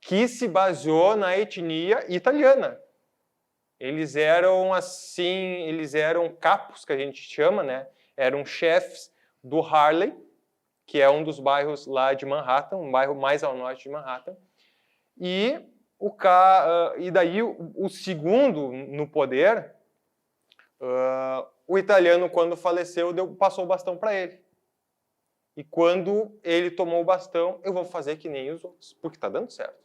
que se baseou na etnia italiana. Eles eram capos, que a gente chama, né? Eram chefes do Harlem, que é um dos bairros lá de Manhattan, um bairro mais ao norte de Manhattan. E daí o segundo no poder, o italiano, quando faleceu, passou o bastão para ele. E quando ele tomou o bastão, eu vou fazer que nem os outros, porque está dando certo.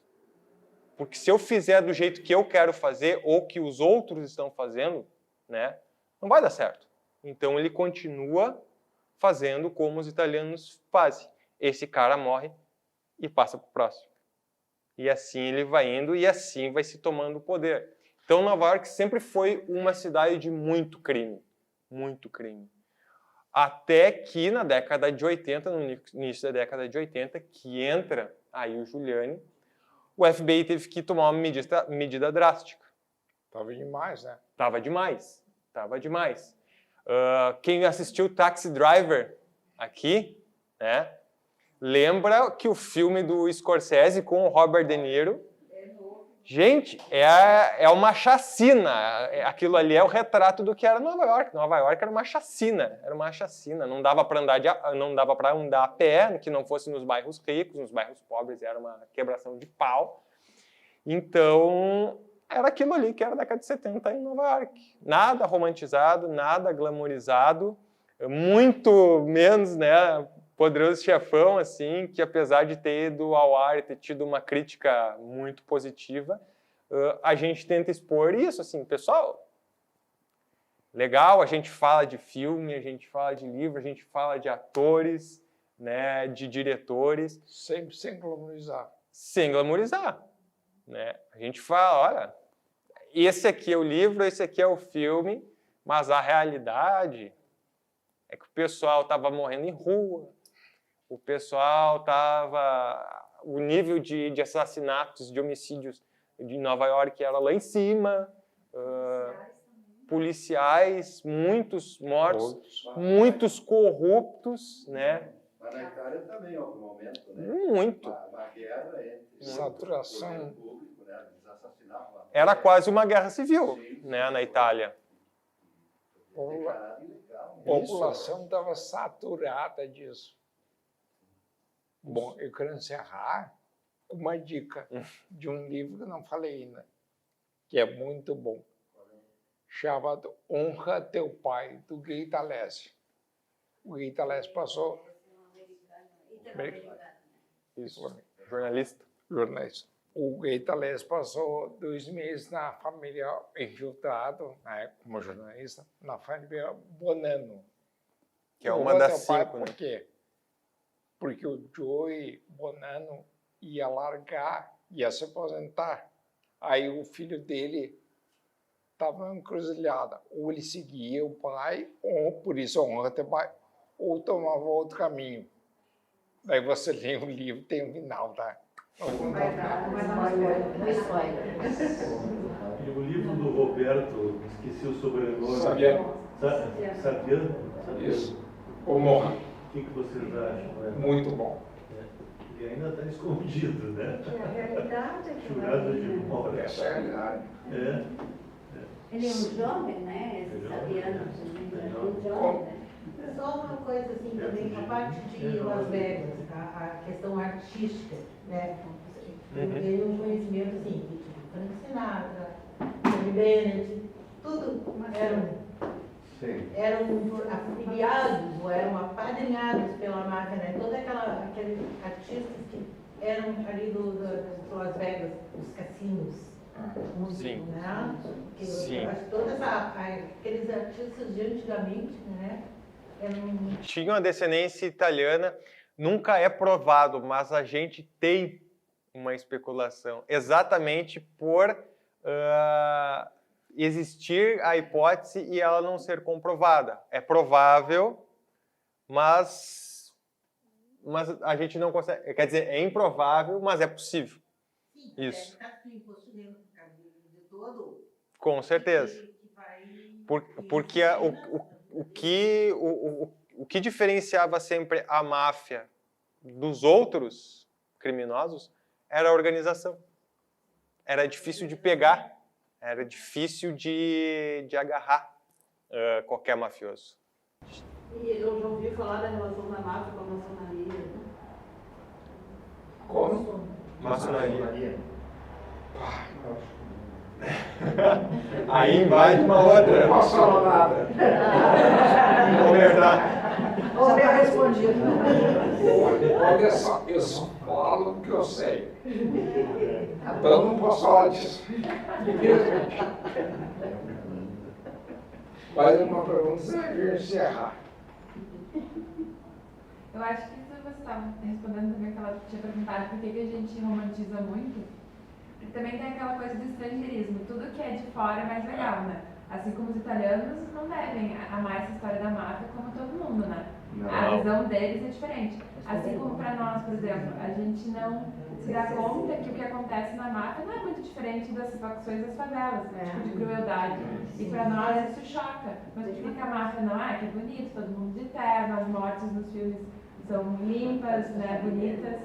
Porque se eu fizer do jeito que eu quero fazer, ou que os outros estão fazendo, né, não vai dar certo. Então ele continua fazendo como os italianos fazem. Esse cara morre e passa para o próximo. E assim ele vai indo e assim vai se tomando o poder. Então Nova York sempre foi uma cidade de muito crime. Muito crime. Até que na década de 80, no início da década de 80, que entra aí o Giuliani, o FBI teve que tomar uma medida drástica. Tava demais, né? Tava demais. Quem assistiu Taxi Driver aqui, né, lembra que o filme do Scorsese com o Robert De Niro, gente, é uma chacina. Aquilo ali é o retrato do que era Nova York. Nova York era uma chacina. Não dava para andar a pé, que não fosse nos bairros ricos, nos bairros pobres era uma quebração de pau. Então, era aquilo ali que era a década de 70 em Nova York. Nada romantizado, nada glamorizado, muito menos, né, Poderoso Chefão, assim, que apesar de ter ido ao ar e ter tido uma crítica muito positiva, a gente tenta expor isso, assim, pessoal, legal, a gente fala de filme, a gente fala de livro, a gente fala de atores, né, de diretores. Sempre sem glamorizar. Sem glamorizar, né? A gente fala, olha, esse aqui é o livro, esse aqui é o filme, mas a realidade é que o pessoal estava morrendo em rua, o nível de assassinatos, de homicídios de Nova York era lá em cima, policiais, muitos mortos, muitos corruptos, né? Mas na Itália também, em algum momento, né? Muito. Uma guerra entre Saturação. o poder público, né? Eles assassinavam. Era quase uma guerra civil, né, na Itália. Declarado ilegal. A população estava saturada disso. Bom, eu quero encerrar com uma dica de um livro que eu não falei ainda, que é muito bom, chamado Honra Teu Pai, do Guy Talese. O Guy Talese passou... Isso, jornalista. O Guy Talese passou 2 meses na família infiltrado, né, como jornalista, na família Bonanno. Que é uma das 5, né? Por quê? Porque o Joey Bonanno ia largar, ia se aposentar. Aí o filho dele estava encruzilhada. Ou ele seguia o pai, ou por isso honra teu pai, ou tomava outro caminho. Daí você lê o livro, tem um final, tá? Vai dar um spoiler. E o livro do Roberto, esqueci o sobrenome. Sabiano. Sabiano? Isso. Ou morra. O que vocês acham? Muito bom. E ainda está escondido, né? A realidade é que Churrasco de memória. Essa é a realidade. Ele é um jovem, né? Esse Sabiano, um jovem, né? Só uma coisa assim também, a parte de Las Vegas, a questão artística, né? Eu tenho um conhecimento assim, de Frank Sinatra, Tony Bennett, tudo eram afiliados ou eram apadrinhados pela máfia, né? Todos aqueles artistas que eram ali do Las Vegas, os cassinos. Sim. Né? Sim. Eu acho que todos aqueles artistas de antigamente, né? Tinha uma descendência italiana, nunca é provado, mas a gente tem uma especulação, exatamente por existir a hipótese e ela não ser comprovada. É provável, mas a gente não consegue, quer dizer, é improvável, mas é possível. Sim, Isso. deve estar imposto de todo. Com certeza. Que vai... Porque o que diferenciava sempre a máfia dos outros criminosos era a organização. Era difícil de pegar, era difícil de agarrar qualquer mafioso. E eu já ouvi falar da relação da máfia com a maçonaria, né? Como? Maçonaria. Aí vai uma outra. Não posso falar nada. Já está respondido. Olha só, eu só falo o que eu sei. Então não posso falar disso. Mais uma pergunta, você encerrar. Eu acho que isso você estava respondendo também que ela tinha perguntado por que a gente romantiza muito. Porque também tem aquela coisa do estrangeirismo. Tudo que é de fora é mais legal, né? Assim como os italianos não devem amar essa história da máfia como todo mundo, né? Não. A visão deles é diferente. Assim como para nós, por exemplo, a gente não se dá conta que o que acontece na máfia não é muito diferente das facções das favelas, tipo de crueldade. E para nós isso choca. Mas por que a máfia não é? Que é bonito, todo mundo de terno, as mortes nos filmes são limpas, né, bonitas.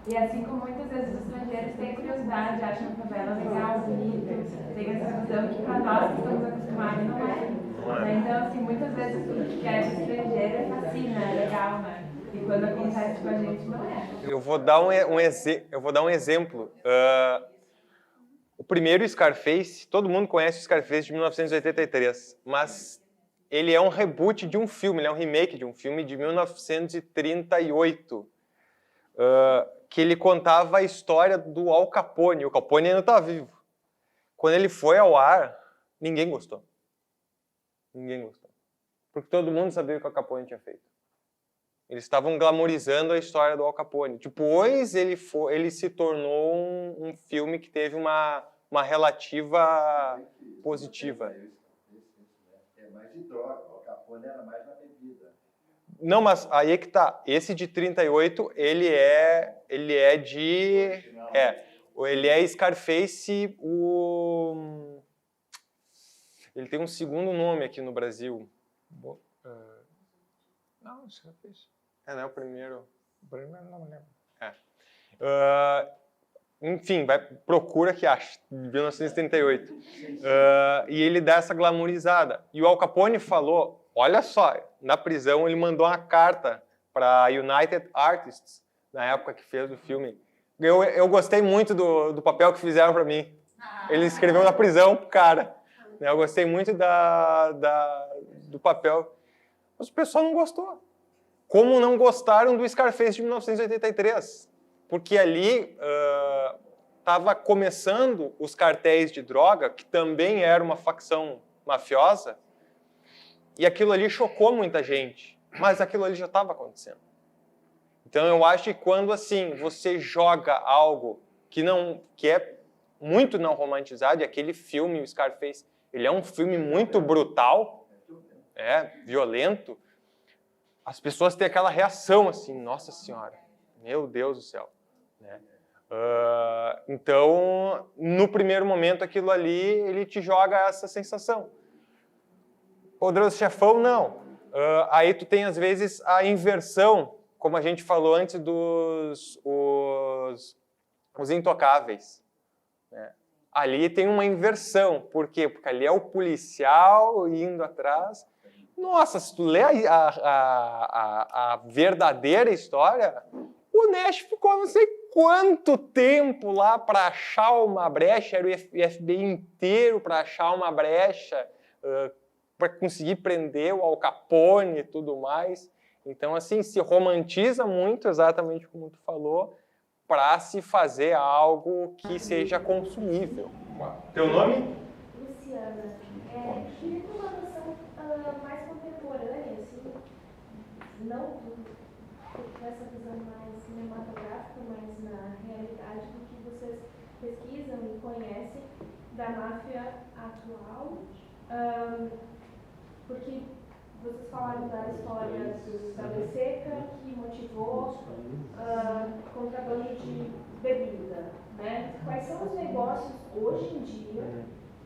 E assim como muitas vezes os estrangeiros têm curiosidade, acham a favela legal, bonito, tem essa visão que para nós que estamos acostumados não é. Então, assim, muitas vezes tudo que é de estrangeiro é fascina, é legal, né? E quando acontece com a gente, não é. Eu vou dar um exemplo. O primeiro Scarface, todo mundo conhece o Scarface de 1983, mas ele é um reboot de um filme, ele é um remake de um filme de 1938, que ele contava a história do Al Capone. O Capone ainda está vivo. Quando ele foi ao ar, ninguém gostou. Ninguém gostou. Porque todo mundo sabia o que o Al Capone tinha feito. Eles estavam glamorizando a história do Al Capone. Depois ele se tornou um filme que teve uma relativa positiva. É mais de droga, o Al Capone era mais na bebida. Não, mas aí é que tá. Esse de 38, ele é Scarface, ele tem um segundo nome aqui no Brasil. Não, Scarface. Não é o primeiro. O primeiro não me lembro. Enfim, procura que acha, de 1938. E ele dá essa glamorizada. E o Al Capone falou, olha só, na prisão ele mandou uma carta para a United Artists, na época que fez o filme. Eu gostei muito do papel que fizeram para mim. Ele escreveu na prisão pro cara. Eu gostei muito do papel. Mas o pessoal não gostou. Como não gostaram do Scarface de 1983. Porque ali estava começando os cartéis de droga, que também era uma facção mafiosa, e aquilo ali chocou muita gente. Mas aquilo ali já estava acontecendo. Então eu acho que quando assim você joga algo que é muito não romantizado, e aquele filme, o Scarface, ele é um filme muito brutal, violento, as pessoas têm aquela reação assim, nossa senhora, meu Deus do céu. Né? Então, no primeiro momento, aquilo ali, ele te joga essa sensação. Poderoso Chefão, não. Aí tu tem, às vezes, a inversão, como a gente falou antes dos os Intocáveis. Né? Ali tem uma inversão. Por quê? Porque ali é o policial indo atrás. Nossa, se tu lê a verdadeira história, o Nash ficou não sei quanto tempo lá para achar uma brecha, era o FBI inteiro para achar uma brecha, para conseguir prender o Al Capone e tudo mais. Então, assim, se romantiza muito, exatamente como tu falou, para se fazer algo que seja consumível. Teu nome? Luciana. Queria ter uma noção mais contemporânea, assim, não com essa visão mais cinematográfica, mas na realidade do que vocês pesquisam e conhecem da máfia atual, porque vocês falaram da história da Lei Seca, que motivou contrabando de bebida, né? Quais são os negócios hoje em dia,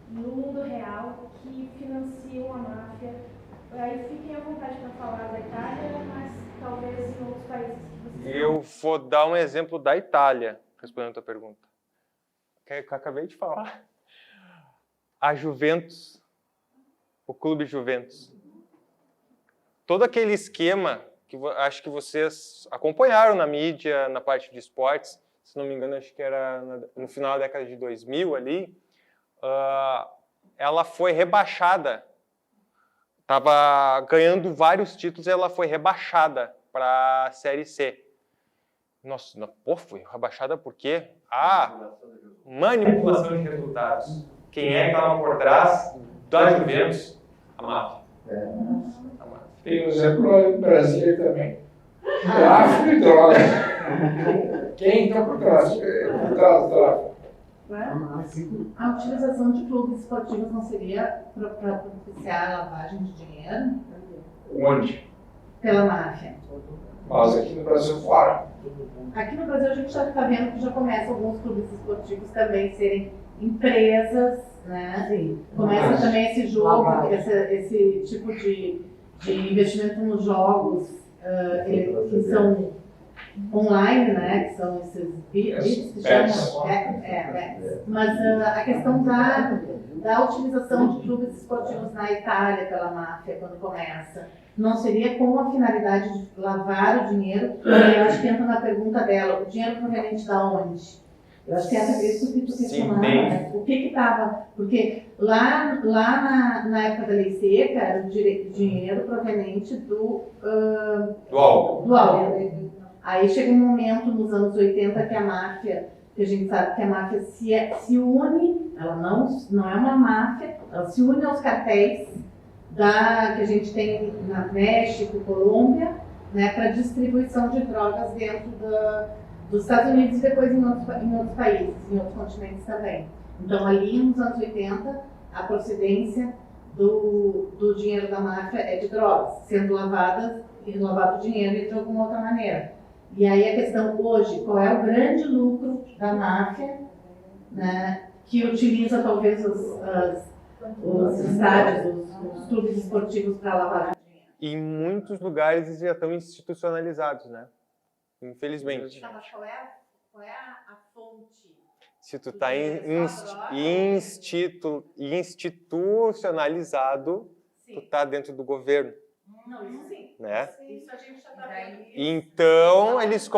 no mundo real, que financiam a máfia? Aí fiquem à vontade para falar da Itália, mas talvez em outros países que vocês... Eu vou dar um exemplo da Itália, respondendo a tua pergunta. Que eu acabei de falar. A Juventus, o Clube Juventus. Todo aquele esquema que acho que vocês acompanharam na mídia, na parte de esportes, se não me engano, acho que era no final da década de 2000 ali, ela foi rebaixada. Estava ganhando vários títulos e ela foi rebaixada para a Série C. Nossa, pô, foi rebaixada por quê? Manipulação de resultados. Quem é que estava por trás da Juventus? A máfia. Tem um exemplo brasileiro também. Tráfico e drogas. Quem está por trás do tráfico? A utilização de clubes esportivos não seria para propiciar a lavagem de dinheiro? Onde? Pela máfia. Mas aqui no Brasil fora. Aqui no Brasil a gente já está vendo que já começam alguns clubes esportivos também serem empresas, né? Sim. Começa também esse jogo, esse tipo de investimento nos jogos que são online, né? Que são esses bits que chamam. Mas a questão da utilização de clubes esportivos na Itália pela máfia, quando começa, não seria com a finalidade de lavar o dinheiro? Eu acho que entra na pergunta dela, o dinheiro proveniente da onde? Eu acho que essa vez que tu questionava, né? O que estava... Porque lá na época da lei seca, era o dinheiro proveniente do álcool. Aí chega um momento nos anos 80 que a máfia, que a gente sabe que a máfia se une, ela não é uma máfia, ela se une aos cartéis que a gente tem na México, Colômbia, né, para distribuição de drogas dentro dos Estados Unidos e depois em outros países, em outros continentes também. Então ali nos anos 80, a procedência do dinheiro da máfia é de drogas, sendo lavado o dinheiro de alguma outra maneira. E aí a questão hoje, qual é o grande lucro da máfia, né, que utiliza talvez os estádios, os clubes esportivos para lavar dinheiro? Em muitos lugares eles já estão institucionalizados, né? Infelizmente. Tá, mas qual é a fonte? Se tu está institucionalizado, sim, tu está dentro do governo. Não, isso sim. Né? Isso a gente já está vendo. Então, eles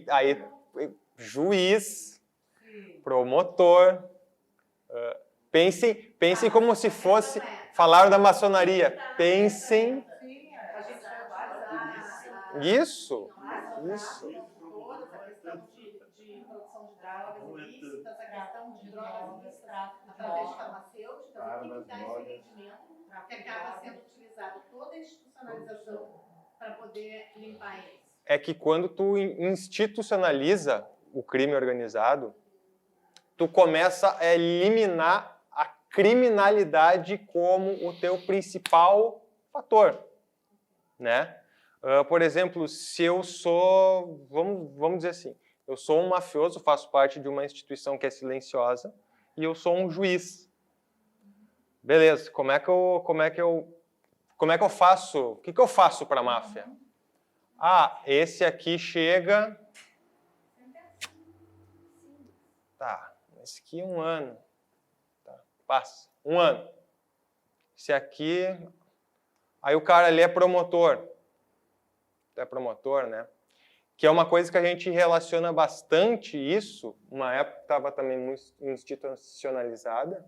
aí juiz, promotor, pensem como se fosse, falaram da maçonaria, pensem, isso. Toda essa questão de produção de drogas ilícitas, essa questão de drogas ilícitas através de farmacêuticas, o que dá esse rendimento que acaba sendo utilizado toda a institucionalização para poder limpar eles? É que quando tu institucionaliza o crime organizado, tu começa a eliminar a criminalidade como o teu principal fator, né? Por exemplo, se eu sou, vamos dizer assim, eu sou um mafioso, faço parte de uma instituição que é silenciosa e eu sou um juiz. Beleza, como é que eu faço? O que eu faço para a máfia? Esse aqui chega. Tá, esse aqui é 1 ano. Tá, passa, 1 ano. Esse aqui. Aí o cara ali é promotor. É promotor, né? Que é uma coisa que a gente relaciona bastante isso. Uma época estava também muito institucionalizada.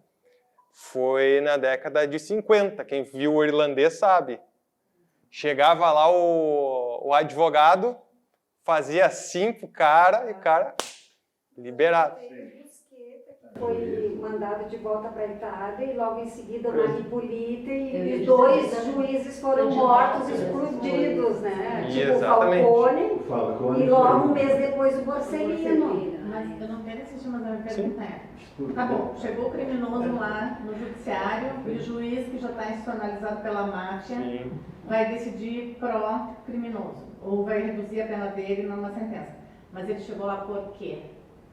Foi na década de 50. Quem viu o irlandês sabe. Chegava lá o advogado, fazia assim pro cara e o cara liberado. Foi mandado de volta para a Itália e logo em seguida Manipulita e 2 juízes foram mortos, explodidos, né? Tipo o Falcone e logo um mês depois o Borsellino. Mas eu não quero insistir, mas a minha pergunta é: tá bom, chegou o criminoso lá no judiciário e o juiz que já está institucionalizado pela máfia vai decidir pró-criminoso ou vai reduzir a pena dele numa sentença. Mas ele chegou lá por quê?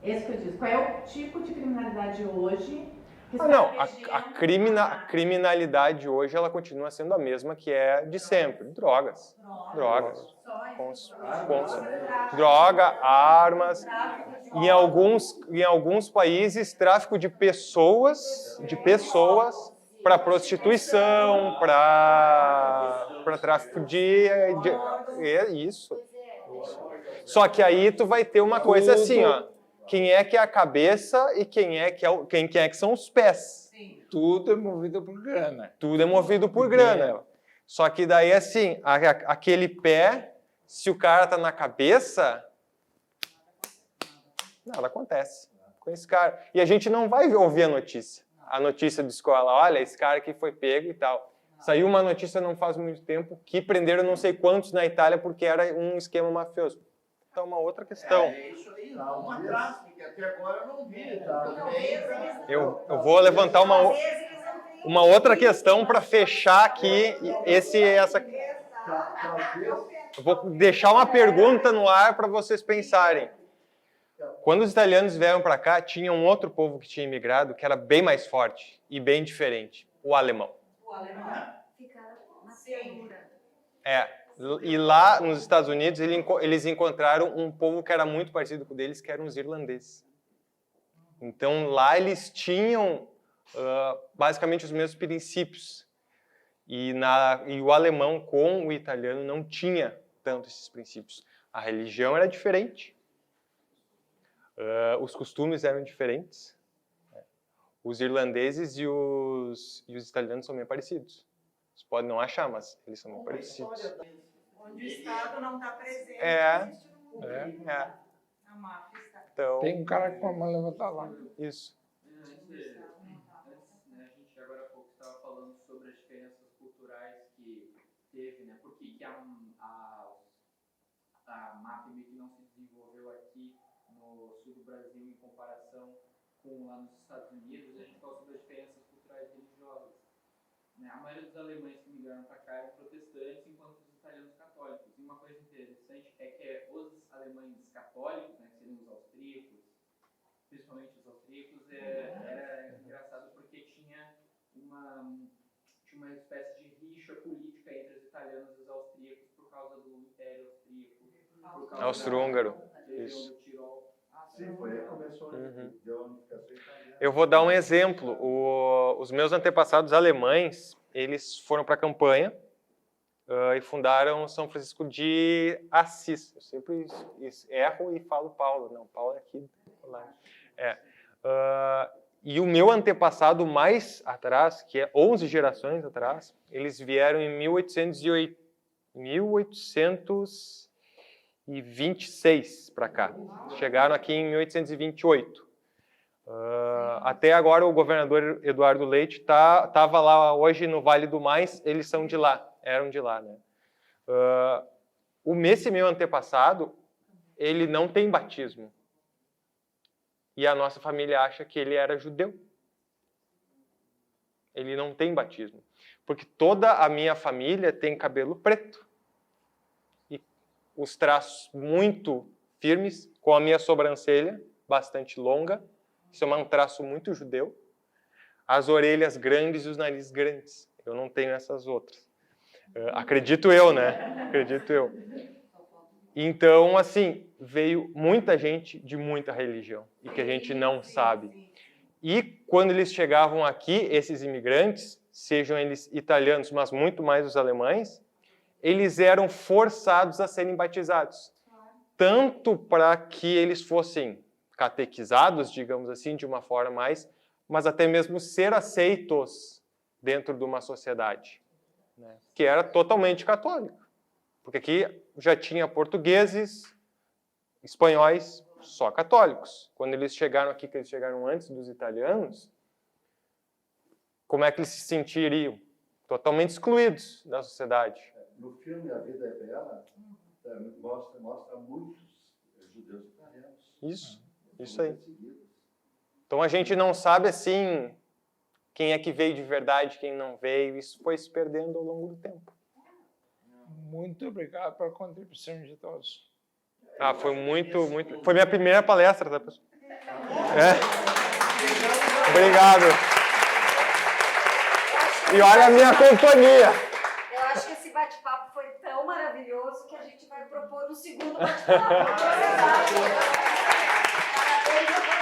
Esse que eu disse. Qual é o tipo de criminalidade hoje? Não, a criminalidade hoje ela continua sendo a mesma que é de sempre. Drogas. Droga, armas. Em alguns países, tráfico de pessoas para prostituição, para tráfico é isso. Só que aí tu vai ter uma coisa assim, ó. Quem é que é a cabeça e quem é que são os pés. Tudo é movido por grana. Tudo é movido por grana. Só que daí, assim, aquele pé, se o cara tá na cabeça, nada acontece com esse cara. E a gente não vai ouvir a notícia de escola. Olha, esse cara aqui foi pego e tal. Saiu uma notícia não faz muito tempo que prenderam não sei quantos na Itália porque era um esquema mafioso. Então, uma outra questão. Isso aí, uma tráfico, que até agora eu não vi. Eu vou levantar uma outra questão para fechar aqui essa. Eu vou deixar uma pergunta no ar para vocês pensarem. Quando os italianos vieram para cá, tinha um outro povo que tinha imigrado que era bem mais forte e bem diferente, o alemão. O alemão. Sim. E lá nos Estados Unidos eles encontraram um povo que era muito parecido com o deles, que eram os irlandeses. Então lá eles tinham basicamente os mesmos princípios. E o alemão com o italiano não tinha tanto esses princípios. A religião era diferente. Os costumes eram diferentes. Os irlandeses e os italianos são bem parecidos. Vocês podem não achar, mas eles são bem parecidos. Onde o Estado não está presente, existe no mundo. A máfia está. Então, tem um cara com a mão levantada lá. Isso. Antes, a gente agora há pouco estava falando sobre as diferenças culturais que teve, né? Por que a máfia meio que não se desenvolveu aqui no sul do Brasil em comparação com lá nos Estados Unidos? A gente falou sobre as diferenças culturais religiosas. A maioria dos alemães que migraram para cá eram protestantes, enquanto os italianos católicos. E uma coisa interessante é que os alemães católicos, que seriam os austríacos, principalmente os austríacos, era engraçado porque tinha uma espécie de rixa política entre os italianos e os austríacos por causa do Império Austríaco. Austro-húngaro. Isso. Sim, foi aí que começou a unificação italiana. Eu vou dar um exemplo. Os meus antepassados alemães, eles foram para a campanha e fundaram São Francisco de Assis. Eu sempre erro e falo Paulo. Não, Paulo é aqui. E o meu antepassado mais atrás, que é 11 gerações atrás, eles vieram em 1826 para cá. Chegaram aqui em 1828. Até agora o governador Eduardo Leite estava lá hoje no Vale do Mais, eles são de lá, eram de lá, né? Esse meu antepassado, ele não tem batismo. E a nossa família acha que ele era judeu. Ele não tem batismo. Porque toda a minha família tem cabelo preto. E os traços muito firmes, com a minha sobrancelha bastante longa. Isso é um traço muito judeu. As orelhas grandes e os narizes grandes. Eu não tenho essas outras. Acredito eu, né? Acredito eu. Então, assim, veio muita gente de muita religião e que a gente não sabe. E quando eles chegavam aqui, esses imigrantes, sejam eles italianos, mas muito mais os alemães, eles eram forçados a serem batizados. Tanto para que eles fossem catequizados, digamos assim, de uma forma mais, mas até mesmo ser aceitos dentro de uma sociedade, né, que era totalmente católica. Porque aqui já tinha portugueses, espanhóis, só católicos. Quando eles chegaram aqui, que eles chegaram antes dos italianos, como é que eles se sentiriam? Totalmente excluídos da sociedade. No filme A Vida é Bela, mostra muitos judeus italianos. Isso aí. Então a gente não sabe assim quem é que veio de verdade, quem não veio. Isso foi se perdendo ao longo do tempo. Muito obrigado pela contribuição de todos. Foi muito. Foi minha primeira palestra, tá, pessoal? Obrigado. E olha a minha companhia. Eu acho que esse bate-papo foi tão maravilhoso que a gente vai propor um segundo bate-papo. Parabéns a